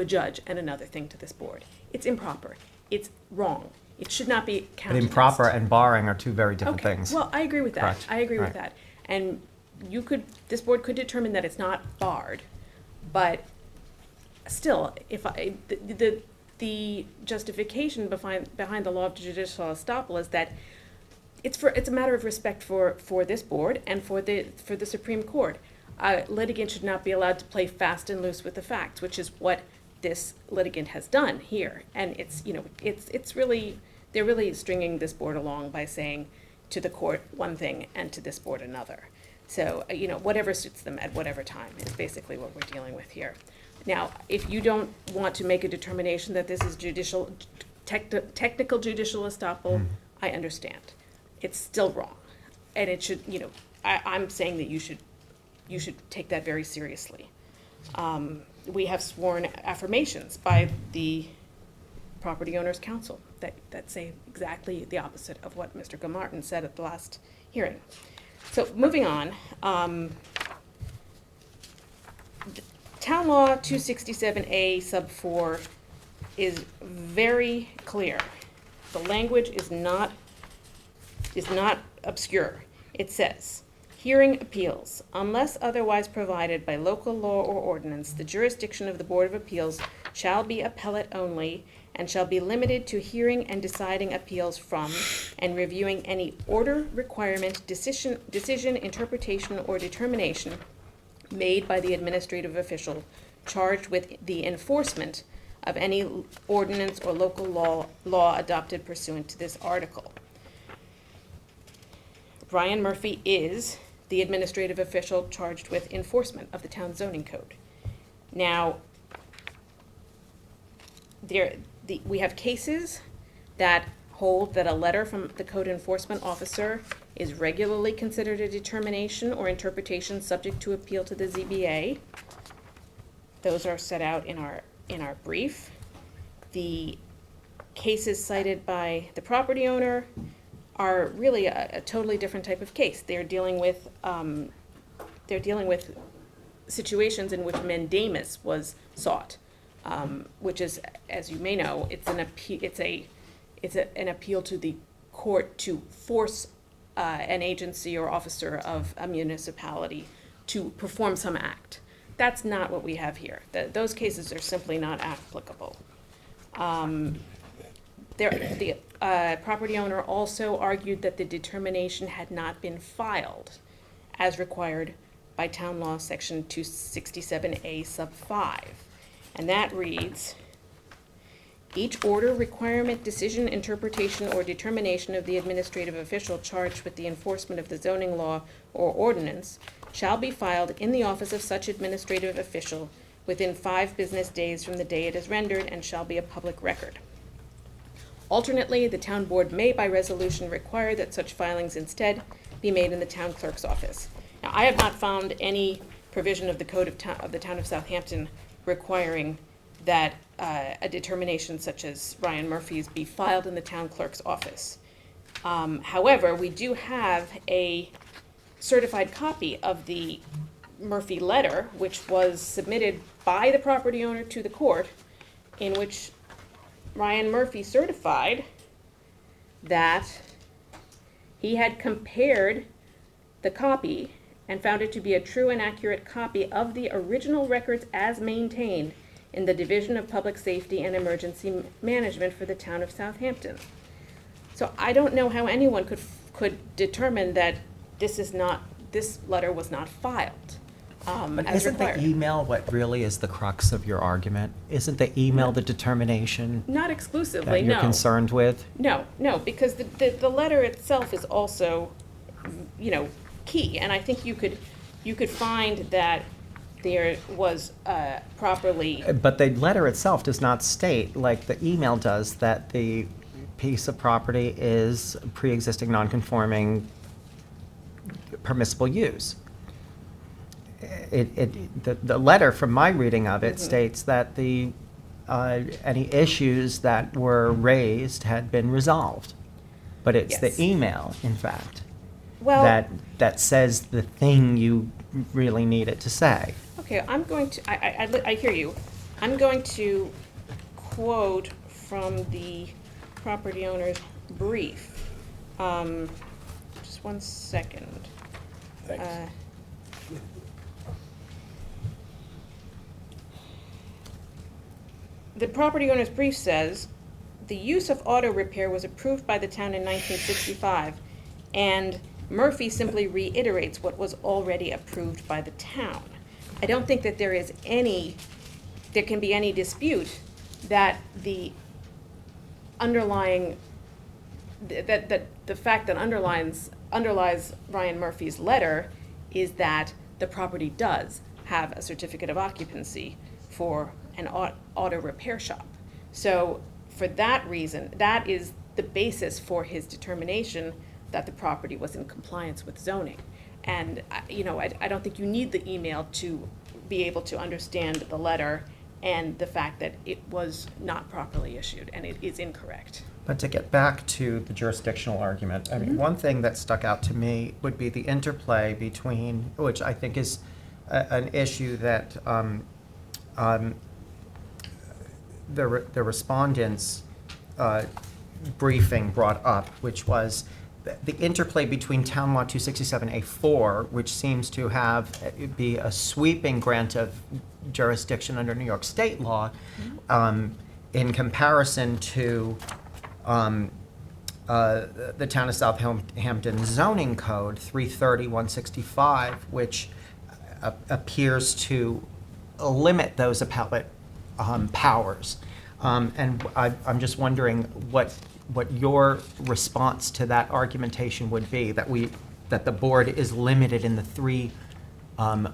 a judge and another thing to this board. It's improper. It's wrong. It should not be But countenanced. improper and barring are two very different Okay, things. well, I agree with that. Correct. I agree with Right. that. And this board could determine that it's not barred, but still, the justification behind the law of judicial estoppel is that it's a matter of respect for this board and for the Supreme Court. A litigant should not be allowed to play fast and loose with the facts, which is what this litigant has done here. And they're really stringing this board along by saying to the court one thing and to this board another. So, whatever suits them at whatever time is basically what we're dealing with here. Now, if you don't want to make a determination that this is technical judicial estoppel, I understand. It's still wrong. And it should, I'm saying that you should take that very seriously. We have sworn affirmations by the Property Owners Council that say exactly the opposite of what Mr. Gilmartin said at the last hearing. So moving on, Town Law 267A sub 4 is very clear. The language is not obscure. It says, hearing appeals, unless otherwise provided by local law or ordinance, the jurisdiction of the Board of Appeals shall be appellate only and shall be limited to hearing and deciding appeals from and reviewing any order, requirement, decision, interpretation, or determination made by the administrative official charged with the enforcement of any ordinance or local law adopted pursuant to this article. Brian Murphy is the administrative official charged with enforcement of the town zoning code. Now, we have cases that hold that a letter from the code enforcement officer is regularly considered a determination or interpretation subject to appeal to the ZBA. Those are set out in our brief. The cases cited by the property owner are really a totally different type of case. They're dealing with situations in which mandamus was sought, which is, as you may know, it's an appeal to the court to force an agency or officer of a municipality to perform some act. That's not what we have here. Those cases are simply not applicable. The property owner also argued that the determination had not been filed as required by Town Law Section 267A sub 5. And that reads, each order, requirement, decision, interpretation, or determination of the administrative official charged with the enforcement of the zoning law or ordinance shall be filed in the office of such administrative official within 5 business days from the day it is rendered and shall be a public record. Alternately, the town board may by resolution require that such filings instead be made in the town clerk's office. Now, I have not found any provision of the code of the town of Southampton requiring that a determination such as Ryan Murphy's be filed in the town clerk's office. However, we do have a certified copy of the Murphy letter, which was submitted by the property owner to the court, in which Ryan Murphy certified that he had compared the copy and found it to be a true and accurate copy of the original records as maintained in the Division of Public Safety and Emergency Management for the town of Southampton. So I don't know how anyone could determine that this letter was not filed. But as isn't the required. email what really is the crux of your argument? Isn't the email the determination Not exclusively, that you're no. concerned with? No, because the letter itself is also, key, and I think you could find that there was properly. But the letter itself does not state, like the email does, that the piece of property is pre-existing non-conforming permissible use. The letter, from my reading of it, states that any issues that were raised had been resolved. But it's the Yes. email, in fact, Well- that says the thing you really need it to say. Okay, I'm going to, I hear you. I'm going to quote from the property owner's brief. Just one second. Thanks. The property owner's brief says, "The use of auto repair was approved by the town in 1965, and Murphy simply reiterates what was already approved by the town." I don't think that there can be any dispute that the underlying, that the fact that underlies Ryan Murphy's letter is that the property does have a certificate of occupancy for an auto repair shop. So for that reason, that is the basis for his determination that the property was in compliance with zoning. And, I don't think you need the email to be able to understand the letter and the fact that it was not properly issued and it is incorrect. But to get back to the jurisdictional argument, I mean, one thing that stuck out to me would be the interplay between, which I think is an issue that the respondents' briefing brought up, which was the interplay between Town Law 267A4, which seems to be a sweeping grant of jurisdiction under New York state law, in comparison to the Town of Southampton zoning code 330-165, which appears to limit those appellate powers. And I'm just wondering what your response to that argumentation would be, that the board is limited in the three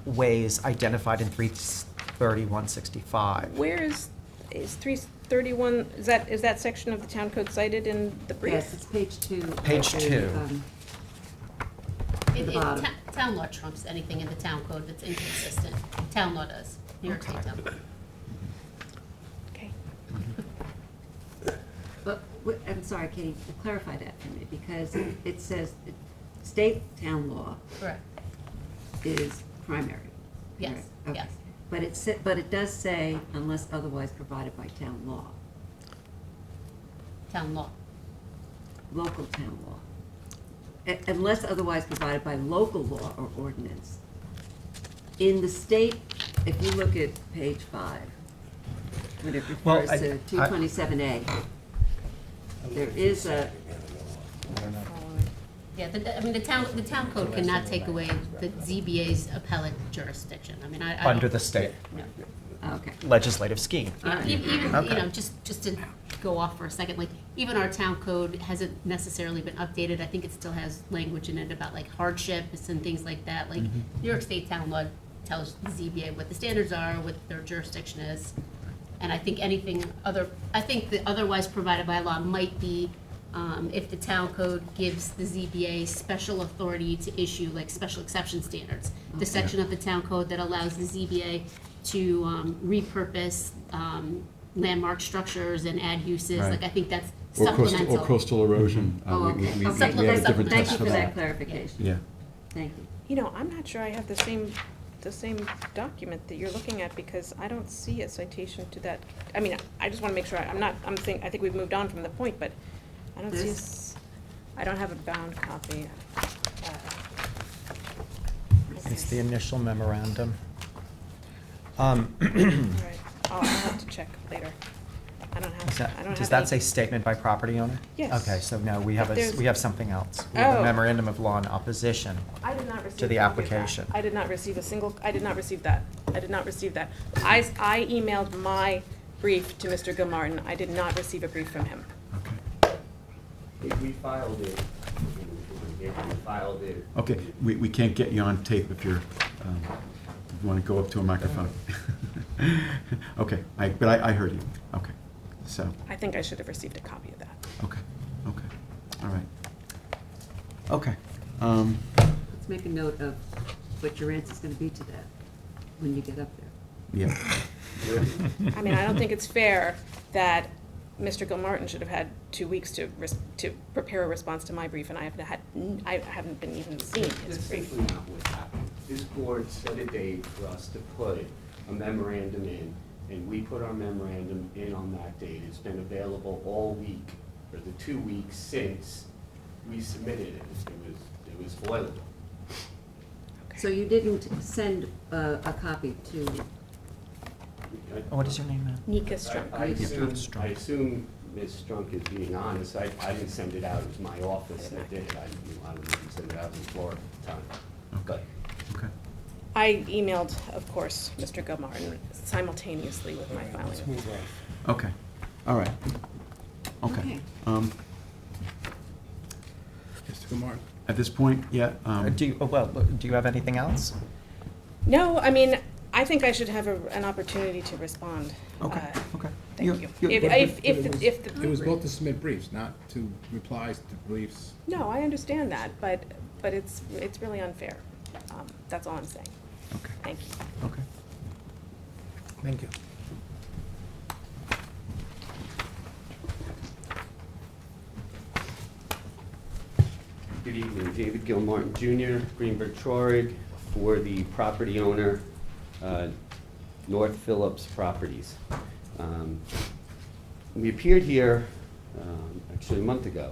ways identified in 330-165. Where is 331, is that section of the town code cited in the brief? Yes, it's page 2. Page 2. Town law trumps anything in the town code that's inconsistent. Town law does. New York State town law. Okay. But, I'm sorry, Katie, to clarify that for me, because it says state town law Correct. is primary. Yes, correct? Okay. yes. But it does say unless otherwise provided by town law, Town law. local town law. Unless otherwise provided by local law or ordinance. In the state, if you look at page 5, when it refers to 227A, there is a, Yeah, the town code cannot take away the ZBA's appellate jurisdiction. I mean, I don't. Under the state No. okay. legislative scheme. Yeah, even, Okay. just to go off for a second, like, even our town code hasn't necessarily been updated. I think it still has language in it about like hardships and things like that. Like, New York State town law tells the ZBA what the standards are, what their jurisdiction is. And I think the otherwise provided by law might be, if the town code gives the ZBA special authority to issue like special exception standards. The section of the town code that allows the ZBA to repurpose landmark structures and add uses, Right. like I think that's Or supplemental. coastal erosion. Oh, okay. We have a Supplemental. different Thank test you for for that that. clarification. Yeah. Thank you. I'm not sure I have the same document that you're looking at, because I don't see a citation to that. I mean, I just want to make sure, I think we've moved on from the point, but I don't see I don't have a bound copy. It's the initial memorandum. All right, I'll have to check later. I don't have, Is that- I don't have Does that any- say statement by property owner? Yes. Okay, so no, we have There's- we have something else. We have Oh. a memorandum of law in opposition I did not receive to the a copy of that. application. I did not receive a single, I did not receive that. I did not receive that. I emailed my brief to Mr. Gilmartin. I did not receive a brief from him. We filed it, we filed it. Okay, we can't get you on tape if you want to go up to a microphone. Okay, but I heard you. Okay, so, I think I should have received a copy of that. okay, all right. Okay. Let's make a note of what your answer's gonna be to that when you get up there. Yeah. I mean, I don't think it's fair that Mr. Gilmartin should have had 2 weeks to prepare a response to my brief, and I haven't been even seen his That's brief. simply not what happened. This board set a date for us to put a memorandum in, and we put our memorandum in on that date. It's been available all week, or the 2 weeks since we submitted it. It was foilable. So you didn't send a copy to, What is your name, ma'am? Nika Strunk. I assume Ms. Strunk is being honest. I didn't send it out. It was my office that did it. I didn't even send it out in Florida at the time. But Okay. I emailed, of course, Mr. Gilmartin simultaneously with my filing. Okay, all right. Okay. Okay. Mr. Gilmartin? At this point, yeah. Do you have anything else? No, I mean, I think I should have an opportunity to respond. Okay, okay. Thank you. If the. It was both to submit briefs, not to replies to briefs. No, I understand that, but it's really unfair. That's all I'm saying. Okay. Thank you. Okay. Thank you. good evening, David Gilmartin Jr., Greenberg Trorig, for the property owner, North Phillips Properties. We appeared here actually a month ago,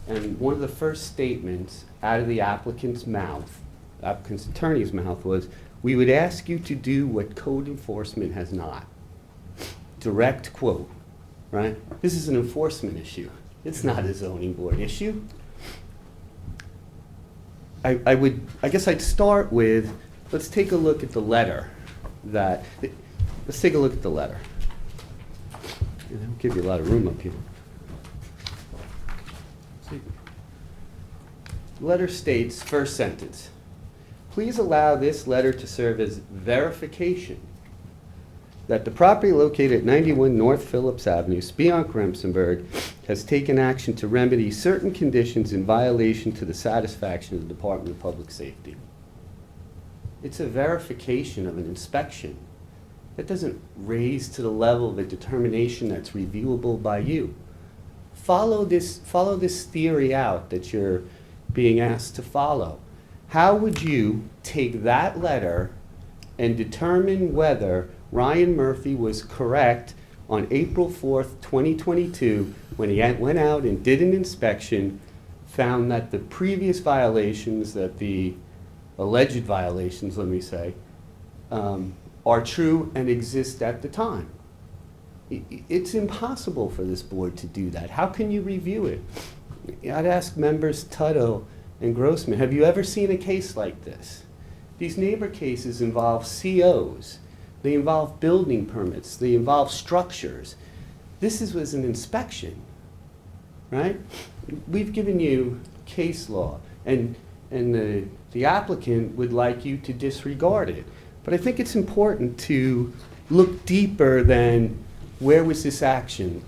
and one of the first statements out of the applicant's mouth, applicant's attorney's mouth, was, "We would ask you to do what code enforcement has not." Direct quote, right? This is an enforcement issue. It's not a zoning board issue. I guess I'd start with, let's take a look at the letter let's take a look at the letter. I'll give you a lot of room up here. See. The letter states, first sentence, "Please allow this letter to serve as verification that the property located at 91 North Phillips Avenue, Spionk-Remsenburg, has taken action to remedy certain conditions in violation to the satisfaction of the Department of Public Safety." It's a verification of an inspection. That doesn't raise to the level of a determination that's reviewable by you. Follow this theory out that you're being asked to follow. How would you take that letter and determine whether Ryan Murphy was correct on April 4th, 2022, when he went out and did an inspection, found that the previous violations, that the alleged violations, let me say, are true and exist at the time? It's impossible for this board to do that. How can you review it? I'd ask members Tuttle and Grossman, have you ever seen a case like this? These neighbor cases involve COs. They involve building permits. They involve structures. This was an inspection, right? We've given you case law, and the applicant would like you to disregard it. But I think it's important to look deeper than where was this action.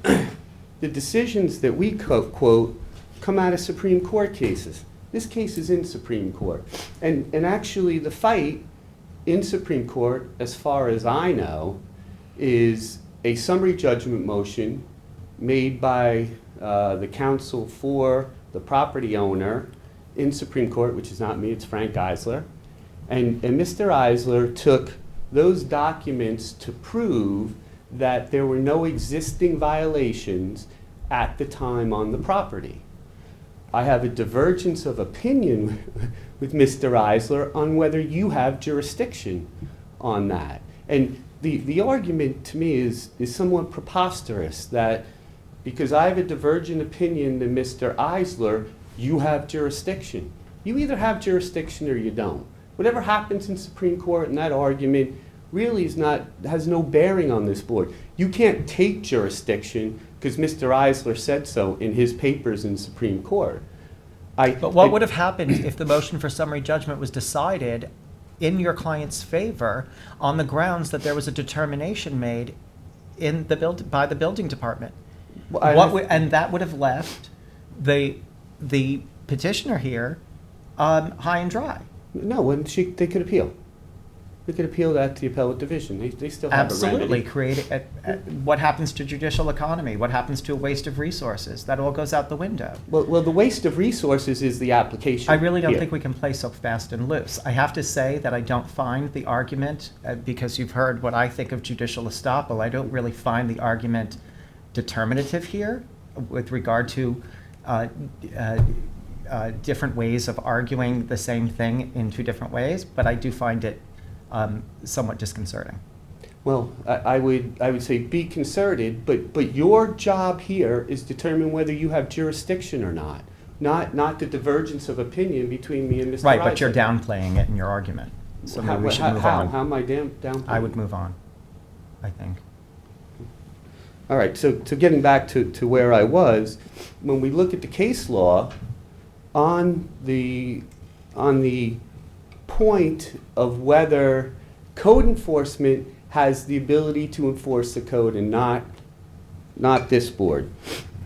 The decisions that we quote come out of Supreme Court cases. This case is in Supreme Court. And actually the fight in Supreme Court, as far as I know, is a summary judgment motion made by the counsel for the property owner in Supreme Court, which is not me, it's Frank Eisler. And Mr. Eisler took those documents to prove that there were no existing violations at the time on the property. I have a divergence of opinion with Mr. Eisler on whether you have jurisdiction on that. And the argument to me is somewhat preposterous that because I have a divergent opinion than Mr. Eisler, you have jurisdiction. You either have jurisdiction or you don't. Whatever happens in Supreme Court in that argument really has no bearing on this board. You can't take jurisdiction because Mr. Eisler said so in his papers in Supreme Court. But what would have happened if the motion for summary judgment was decided in your client's favor on the grounds that there was a determination made in the by the building department? And that would have left the petitioner here high and dry. No, they could appeal. They could appeal that to the appellate division. They still have Absolutely. a remedy. What happens to judicial economy? What happens to a waste of resources? That all goes out the window. Well, the waste of resources is the application. I really don't here. think we can play so fast and loose. I have to say that I don't find the argument, because you've heard what I think of judicial estoppel, I don't really find the argument determinative here with regard to different ways of arguing the same thing in two different ways, but I do find it somewhat disconcerting. Well, I would say be concerted, but your job here is determine whether you have jurisdiction or not the divergence of opinion between me and Mr. Right, but Eisler. you're downplaying it in your argument. So maybe we should move on. How am I downplaying? I would move on, I think. All right, so getting back to where I was, when we look at the case law, on the point of whether code enforcement has the ability to enforce the code and not this board.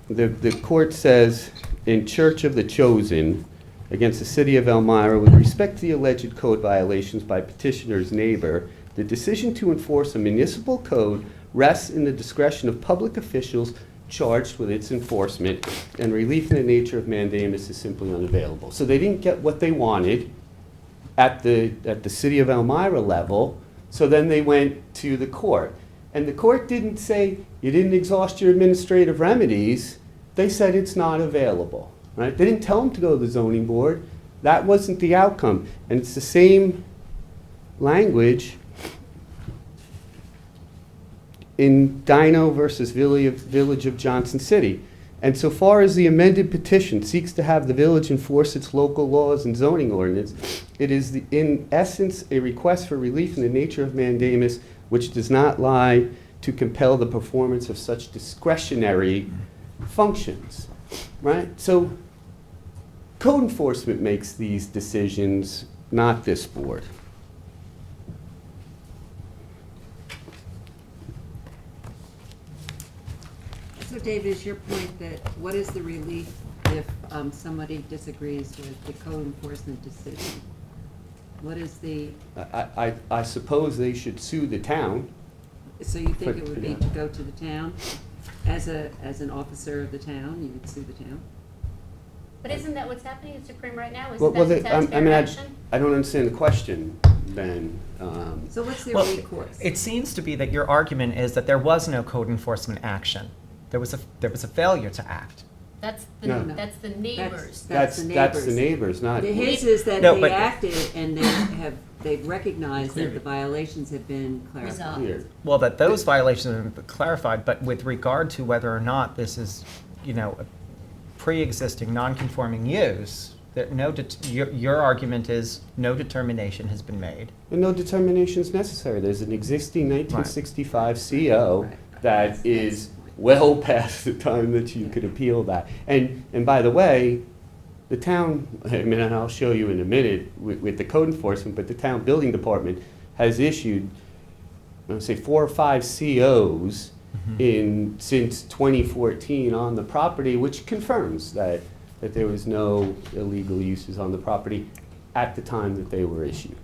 The court says in Church of the Chosen against the city of Elmira, with respect to the alleged code violations by petitioner's neighbor, the decision to enforce a municipal code rests in the discretion of public officials charged with its enforcement, and relief in the nature of mandamus is simply unavailable. So they didn't get what they wanted at the city of Elmira level, so then they went to the court. And the court didn't say, you didn't exhaust your administrative remedies. They said it's not available. Right? They didn't tell them to go to the zoning board. That wasn't the outcome. And it's the same language in Dino versus Village of Johnson City. And so far as the amended petition seeks to have the village enforce its local laws and zoning ordinance, it is in essence a request for relief in the nature of mandamus, which does not lie to compel the performance of such discretionary functions, right? So code enforcement makes these decisions, not this board. So David, is your point that what is the relief if somebody disagrees with the code enforcement decision? What is the? I suppose they should sue the town. So you think it would be to go to the town? As an officer of the town, you would sue the town? But isn't that what's happening in Supreme right now? Well, Isn't that taxpayer action? I don't understand the question, Ben. So what's their Well, recourse? it seems to be that your argument is that there was no code enforcement action. There was a failure to act. That's the No. that's the neighbors. That's the neighbors, not. His is that No, they but- acted and they've recognized that the violations have been clarified. Clear. Well, that those violations have been clarified, but with regard to whether or not this is, a pre-existing non-conforming use, that your argument is no determination has been made. And no determination is necessary. There's an existing 1965 CO Right. that is well past the time that you could appeal that. And by the way, the town, and I'll show you in a minute with the code enforcement, but the town building department has issued, say, 4 or 5 COs since 2014 on the property, which confirms that there was no illegal uses on the property at the time that they were issued.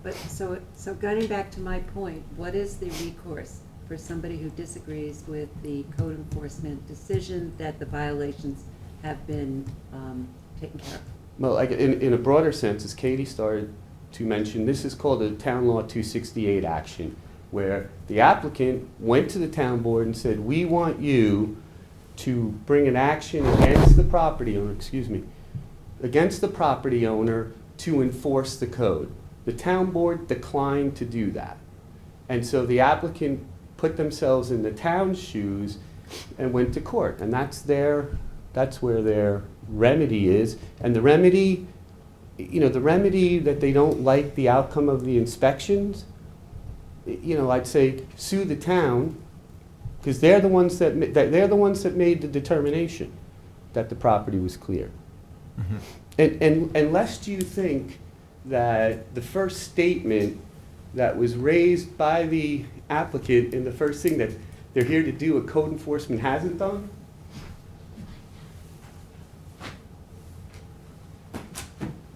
But so getting back to my point, what is the recourse for somebody who disagrees with the code enforcement decision that the violations have been taken care of? Well, in a broader sense, as Katie started to mention, this is called a Town Law 268 action, where the applicant went to the town board and said, we want you to bring an action against the property owner to enforce the code. The town board declined to do that. And so the applicant put themselves in the town's shoes and went to court. And that's where their remedy is. And the remedy, the remedy that they don't like the outcome of the inspections, I'd say sue the town, because they're the ones that made the determination that the property was clear. And lest you think that the first statement that was raised by the applicant and the first thing that they're here to do, what code enforcement hasn't done,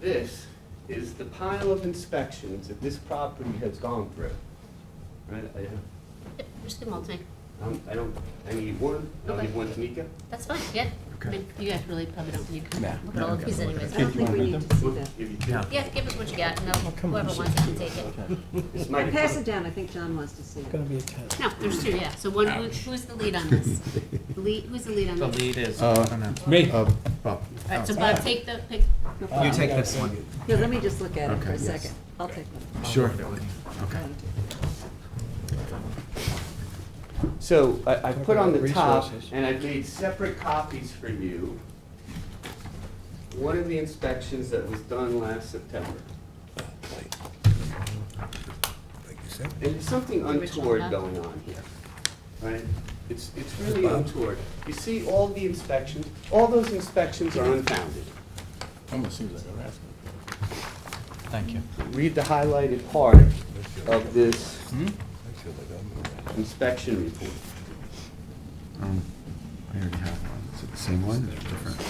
this is the pile of inspections that this property has gone through. Right? Just give them all to me. I need one. I'll Okay. give one to Nika. That's fine, yeah. I mean, you guys really probably don't need to look at all of these anyways. I don't think we need to see that. Give you two. Yeah, give us what you got, and whoever wants it can take it. This might Pass it down, I think John wants to see it. Gonna be a test. No, there's two, yeah. So one, who's the lead on this? Who's the lead on The this? lead is, Me. All right, so Bob, take the, pick. you take this one. Yeah, let me just look at it for a Okay, yes. second. I'll take one. Sure. So I put on the top, Resources. and I've made separate copies for you. One of the inspections that was done last September. And there's something untoward going on here, right? It's really untoward. You see all the inspections, all those inspections are unfounded. Almost seems like harassment. Thank you. Read the highlighted part of this inspection report. I already have one. Is it the same one or different?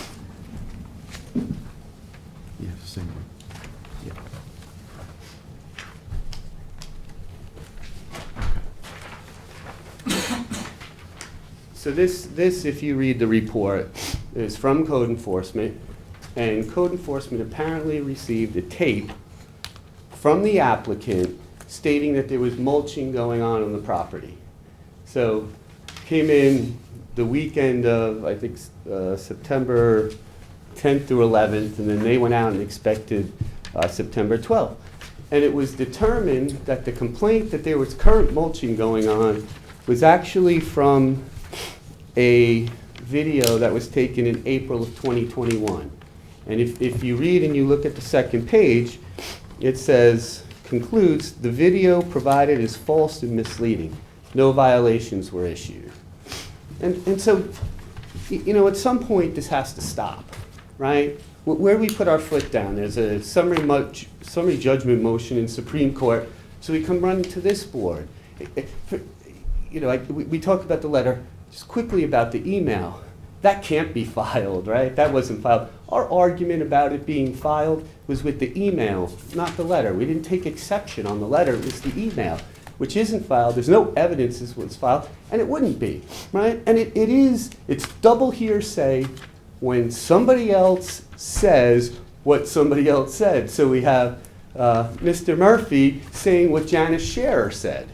Yeah, it's the same one. Yeah. So this, if you read the report, is from code enforcement, and code enforcement apparently received a tape from the applicant stating that there was mulching going on the property. So came in the weekend of, I think, September 10th through 11th, and then they went out and inspected September 12th. And it was determined that the complaint that there was current mulching going on was actually from a video that was taken in April of 2021. And if you read and you look at the second page, it says, concludes, the video provided is false and misleading. No violations were issued. And so, at some point this has to stop, right? Where we put our foot down, there's a summary judgment motion in Supreme Court, so we come running to this board. We talked about the letter, just quickly about the email. That can't be filed, right? That wasn't filed. Our argument about it being filed was with the email, not the letter. We didn't take exception on the letter, it was the email, which isn't filed. There's no evidence this was filed, and it wouldn't be, right? And it's double hearsay when somebody else says what somebody else said. So we have Mr. Murphy saying what Janice Scherer said,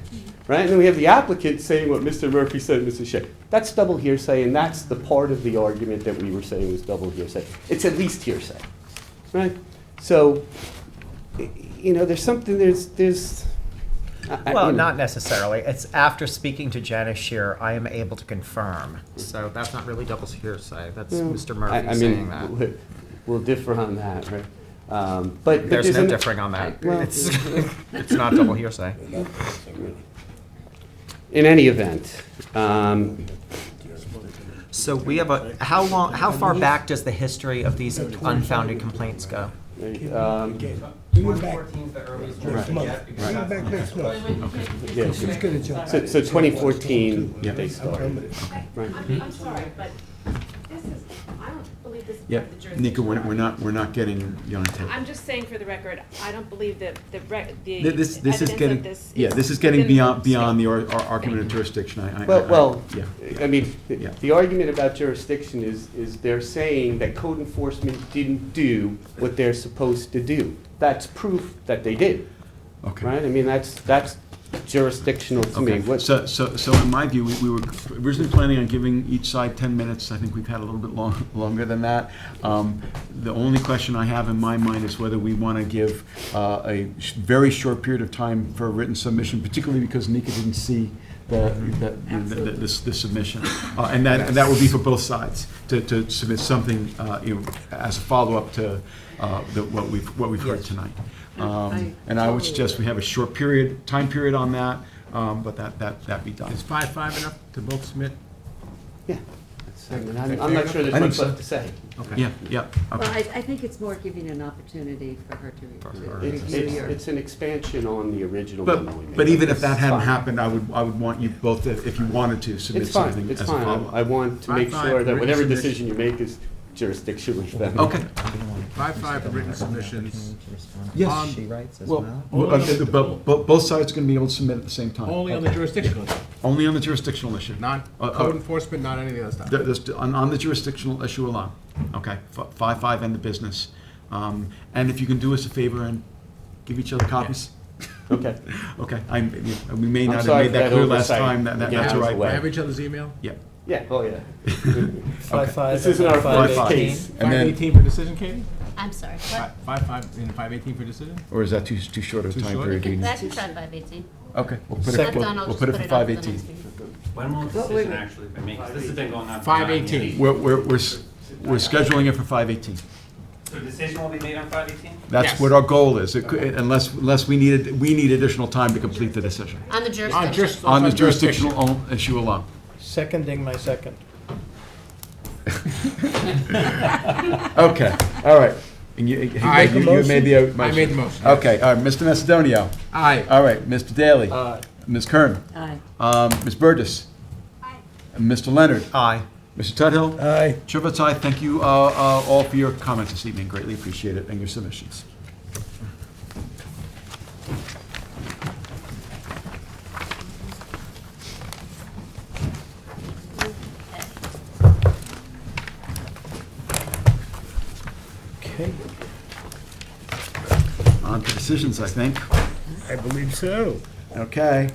right? And then we have the applicant saying what Mr. Murphy said, Mr. Scherer. That's double hearsay, and that's the part of the argument that we were saying was double hearsay. It's at least hearsay, right? So, there's something, Well, not necessarily. It's after speaking to Janice Scherer, I am able to confirm. So that's not really double hearsay. That's Mr. Murphy saying that. We'll differ on that, right? But There's no differing on that. Well, It's not double hearsay. in any event, So we have how far back does the history of these unfounded complaints go? 2014 is the earliest Right. yes. So 2014, they started. Right. I'm sorry, but this is, I don't believe this is Yeah, part of the jurisdiction. Nika, we're not getting you on tape. I'm just saying for the record, I don't believe that the This is evidence getting, of this yeah, is this is getting within beyond the scope. argument of jurisdiction. Yeah. Yeah. I mean, Yeah. the argument about jurisdiction is they're saying that code enforcement didn't do what they're supposed to do. That's proof that they did. Okay. Right? I mean, that's jurisdictional to me. What, So in my view, we were originally planning on giving each side 10 minutes. I think we've had a little bit longer than that. The only question I have in my mind is whether we want to give a very short period of time for a written submission, particularly because Nika didn't see the submission. And that would be for both sides, to submit something, as a follow-up to what we've heard tonight. And I would suggest we have a short time period on that, but that be done. Is 5-5 enough to both submit? yeah. I'm not sure there's I think much so. left to say. Okay. Yeah, Well, okay. I think it's more giving an opportunity for her to It's, review your. it's an expansion on the original memo we made. But even if that It's hadn't fine. happened, I would want you both, if you wanted to, submit It's fine, something it's as a fine. follow-up. I want to make 5-5 sure that written whatever submission. decision you make is jurisdictionally friendly. Okay. 5-5 for written submissions. Yes. She writes as Well, well. both sides are going to be able to submit at the same time. Only on the jurisdictional, Only on the jurisdictional issue. not code enforcement, not any of the other stuff. On the jurisdictional issue alone. Okay, 5-5 and the business. And if you can do us a favor and give each other copies. Okay. Okay, we may I'm not have sorry made for that that clear last oversight. time, that's Again, all I was right. away. Have each other's email? Yeah. Yeah, oh yeah. 5-5. This isn't our first 5-5. case. And then- 5-18 for decision, Katie? I'm sorry, what? 5-5 and 5-18 for decision? Or is that too short of a Too time short? period? Do you need- That can try 518. Okay, we'll put Not it, done, I'll we'll just put it put for it on for the 518. next meeting. When will the Well, decision wait. actually be made? 'Cause this has been going on for 518. We're scheduling it for 518. So the decision will be made on 5/18? That's Yes. what our goal is, unless we need additional time to complete the decision. On the jurisdiction. On the jurisdictional issue alone. Seconding my second. Okay, all right. And you made the motion? I made the motion. Okay, all right, Mr. Macedonio. Aye. All right, Mr. Daly. Aye. Ms. Kern. Aye. Ms. Burgess. And Mr. Leonard. Aye. Mr. Tudhill. Aye. Chair votes aye. Thank you all for your comments this evening. Greatly appreciate it, and your submissions. Okay, On to decisions, I think. I believe so. Okay,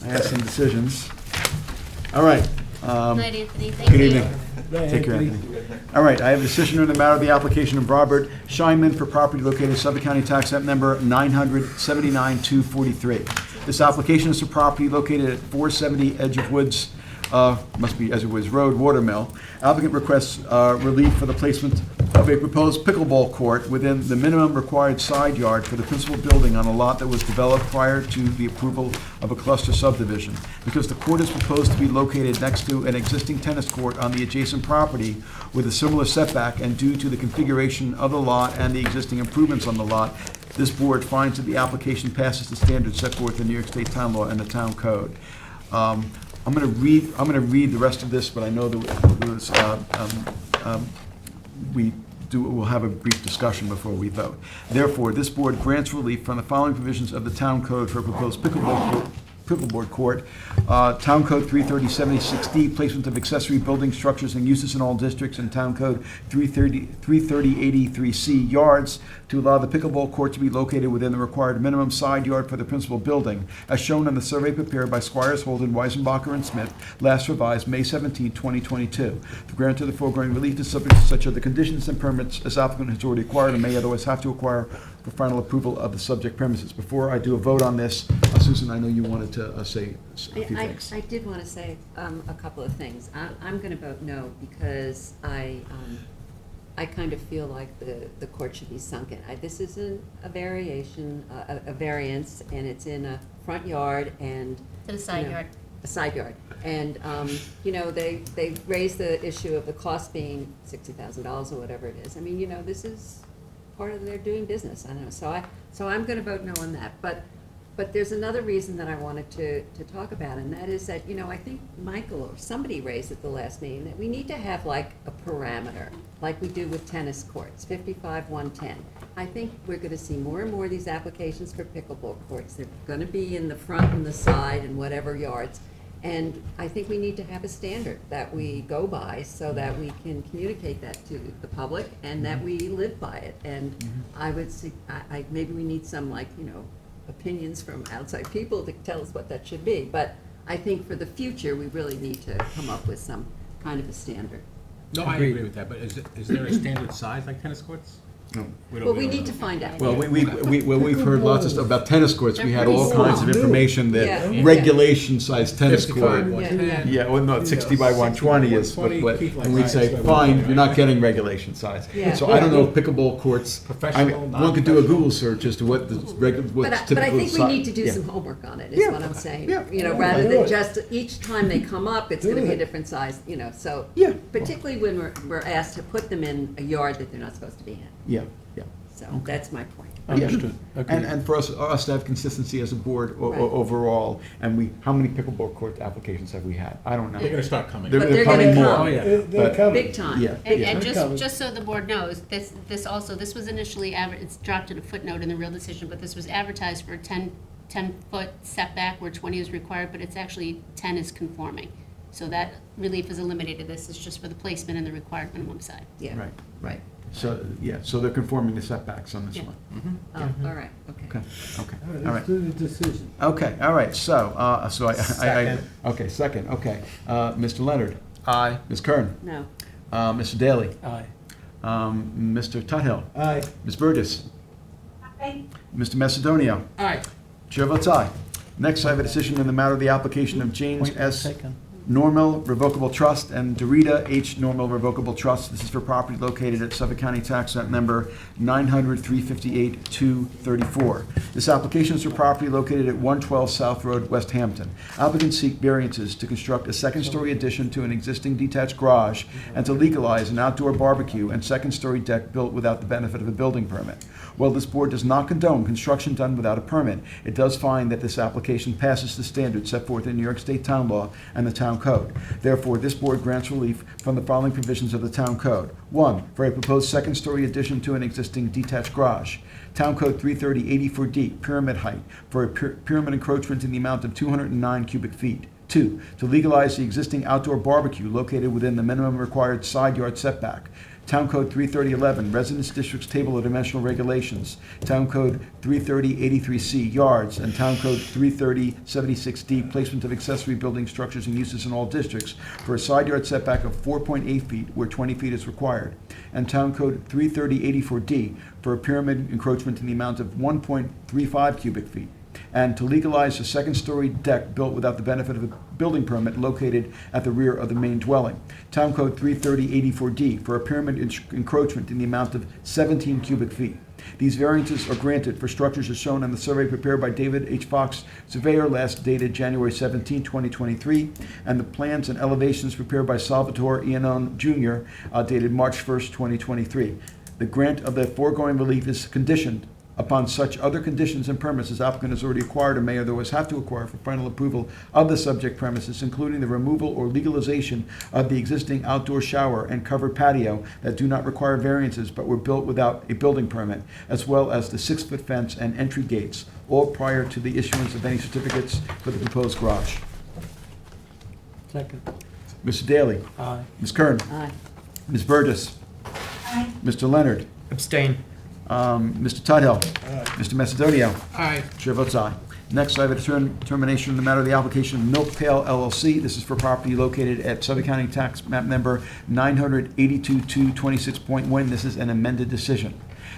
I have some decisions. All right. Good night, Anthony, thank you. Good evening. Take care, Anthony. All right, I have a decision on the matter of the application of Robert Scheinman for property located Suffolk County Tax Map Number 979-243. This application is for property located at 470 Edge of Woods, must be Edge of Woods Road, Watermill. Applicant requests relief for the placement of a proposed pickleball court within the minimum required side yard for the principal building on a lot that was developed prior to the approval of a cluster subdivision. Because the court is proposed to be located next to an existing tennis court on the adjacent property with a similar setback, and due to the configuration of the lot and the existing improvements on the lot, this board finds that the application passes the standards set forth in New York State Town Law and the Town Code. I'm going to read the rest of this, but I know we'll have a brief discussion before we vote. Therefore, this board grants relief from the following provisions of the Town Code for a proposed pickleboard court. Town Code 33076D, placement of accessory building structures and uses in all districts, and Town Code 33083C, yards, to allow the pickleball court to be located within the required minimum side yard for the principal building, as shown in the survey prepared by Squires, Holden, Weisenbacher, and Smith, last revised May 17, 2022. The grant of the foregoing relief is subject to such other conditions and permits as applicant has already acquired and may otherwise have to acquire for final approval of the subject premises. Before I do a vote on this, Susan, I know you wanted to say a few things. I did want to say a couple of things. I'm going to vote no because I kind of feel like the court should be sunken. This isn't a variation, a variance, and it's in a front yard and. To the side yard. A side yard. And, they raised the issue of the cost being $60,000 or whatever it is. I mean, this is part of their doing business. I don't know. So I'm going to vote no on that. But there's another reason that I wanted to talk about, and that is that, I think Michael or somebody raised at the last meeting that we need to have like a parameter, like we do with tennis courts, 55, 110. I think we're going to see more and more of these applications for pickleball courts. They're going to be in the front and the side and whatever yards. And I think we need to have a standard that we go by so that we can communicate that to the public and that we live by it. And I would say, maybe we need some opinions from outside people to tell us what that should be. But I think for the future, we really need to come up with some kind of a standard. No, I agree with that, but is there a standard size like tennis courts? No. Well, we need to find out. Well, we've heard lots of stuff about tennis courts. We had all kinds of information that Yeah. regulation size tennis 55, court. 110. Yeah, well, no, 60 by 120 is what, and we'd say, fine, you're not getting regulation size. Yeah. So I don't know if pickleball courts, Professional, one could do a Google search as to what the But I typical think we size. need to do Yeah. some homework on it, is Yeah. what I'm saying. Yeah. You know, rather than just each time they come up, it's gonna be a different size, you know, so. Yeah. Particularly when we're asked to put them in a yard that they're not supposed to be in. Yeah, yeah. So that's my point. Understood. And for us to have consistency as a board Right. overall, and how many pickleball court applications have we had? I don't know. They're gonna start coming. But they're coming gonna more. come. Oh, yeah. But- Big time. Yeah. And just so the board knows, this was initially, it's dropped in a footnote in the real decision, but this was advertised for a 10-foot setback where 20 is required, but it's actually 10 is conforming. So that relief is eliminated. This is just for the placement and the required minimum side. Yeah. Right. Right. So, yeah, so they're conforming the setbacks on this Yeah. one. Oh, all right, okay. Okay, okay, all right. Let's do the decision. Okay, all right, so, okay, second, okay. Mr. Leonard, Aye. Ms. Kern, No. Mr. Daly, Aye. Mr. Tuthill, Aye. Ms. Burgess, Aye. Mr. Macedonio. Aye. Chair votes aye. Next, I have a decision in the matter of the application of James Point well S. taken. Normal Revocable Trust and Dorita H. Normal Revocable Trust. This is for property located at Suffolk County Tax Map Number 900-358-234. This application is for property located at 112 South Road, West Hampton. Applicants seek variances to construct a second-story addition to an existing detached garage and to legalize an outdoor barbecue and second-story deck built without the benefit of a building permit. While this board does not condone construction done without a permit, it does find that this application passes the standards set forth in New York State Town Law and the Town Code. Therefore, this board grants relief from the following provisions of the Town Code. 1, for a proposed second-story addition to an existing detached garage. Town Code 330-84D, pyramid height, for a pyramid encroachment in the amount of 209 cubic feet. 2, to legalize the existing outdoor barbecue located within the minimum required side yard setback. Town Code 33011, Residence Districts Table of Dimensional Regulations, Town Code 33083C, Yards, and Town Code 33076D, Placement of Accessory Building Structures and Uses in All Districts, for a side yard setback of 4.8 feet where 20 feet is required. And Town Code 33084D, for a pyramid encroachment in the amount of 1.35 cubic feet. And to legalize a second-story deck built without the benefit of a building permit located at the rear of the main dwelling. Town Code 330-84D for a pyramid encroachment in the amount of 17 cubic feet. These variances are granted for structures as shown on the survey prepared by David H. Fox, surveyor, last dated January 17, 2023, and the plans and elevations prepared by Salvatore Ianon Jr., dated March 1st, 2023. The grant of the foregoing relief is conditioned upon such other conditions and permits as applicant has already acquired or may otherwise have to acquire for final approval of the subject premises, including the removal or legalization of the existing outdoor shower and covered patio that do not require variances but were built without a building permit, as well as the 6-foot fence and entry gates, all prior to the issuance of any certificates for the proposed garage. Second. Mr. Daly. Aye. Ms. Kern. Aye. Ms. Burgess. Aye. Mr. Leonard. Abstain. Mr. Tudhill. Mr. Macedonio. Aye. Chair votes aye. Next, I have a determination in the matter of the application of Milk Pail LLC. This is for property located at Suffolk County Tax Map Number 982-226.1. This is an amended decision.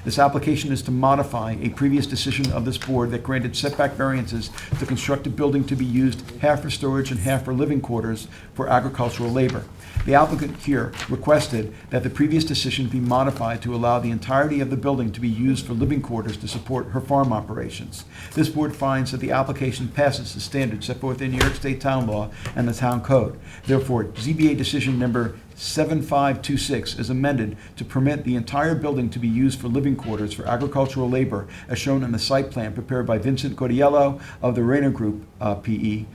This application is to modify a previous decision of this board that granted setback variances to construct a building to be used half for storage and half for living quarters for agricultural labor. The applicant here requested that the previous decision be modified to allow the entirety of the building to be used for living quarters to support her farm operations. This board finds that the application passes the standards set forth in New York State Town Law and the Town Code. Therefore, ZBA decision number 7526 is amended to permit the entire building to be used for living quarters for agricultural labor, as shown in the site plan prepared by Vincent Godiello of the Rayner Group, P.E.,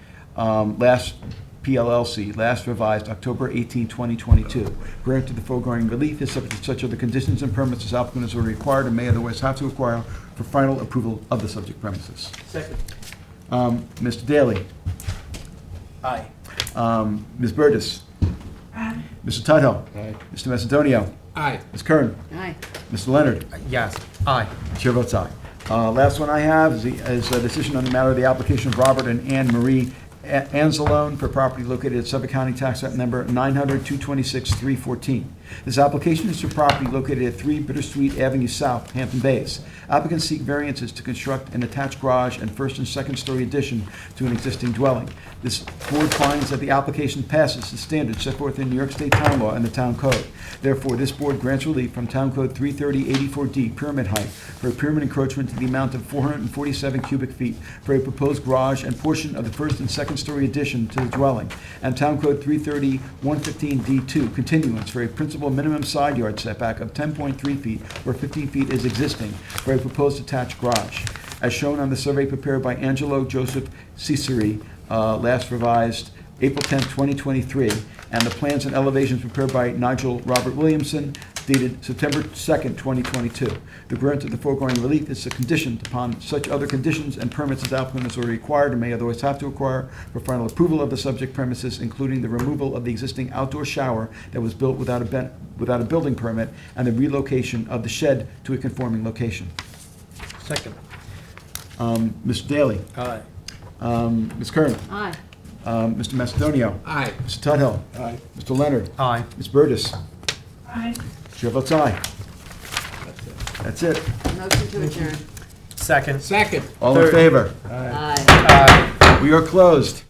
PLLC, last revised October 18, 2022. Granted, the foregoing relief is subject to such other conditions and permits as applicant has already acquired and may otherwise have to acquire for final approval of the subject premises. Second. Mr. Daly. Aye. Ms. Burgess. Aye. Mr. Tudhill. Aye. Mr. Macedonio. Aye. Ms. Kern. Aye. Mr. Leonard. Yes. Aye. Chair votes aye. Last one I have is a decision on the matter of the application of Robert and Anne Marie Anzalone for property located at Suffolk County Tax Map Number 900-226-314. This application is for property located at 3 Bittersweet Avenue South, Hampton Bays. Applicants seek variances to construct an attached garage and first and second story addition to an existing dwelling. This board finds that the application passes the standards set forth in New York State Town Law and the Town Code. Therefore, this board grants relief from Town Code 330-84D, pyramid height, for a pyramid encroachment to the amount of 447 cubic feet for a proposed garage and portion of the first and second story addition to the dwelling, and Town Code 330-115D2, continuance for a principal minimum side yard setback of 10.3 feet where 15 feet is existing for a proposed attached garage, as shown on the survey prepared by Angelo Joseph Ciceri, last revised April 10, 2023, and the plans and elevations prepared by Nigel Robert Williamson, dated September 2nd, 2022. The grant of the foregoing relief is conditioned upon such other conditions and permits as applicant has already required or may otherwise have to acquire for final approval of the subject premises, including the removal of the existing outdoor shower that was built without a building permit and the relocation of the shed to a conforming location. Second. Mr. Daly. Aye. Ms. Kern. Aye. Mr. Macedonio. Aye. Mr. Tudhill. Aye. Mr. Leonard. Aye. Ms. Burgess. Aye. Chair votes aye. That's it. Motion to adjourn. Second. Second. All in favor? Aye. We are closed.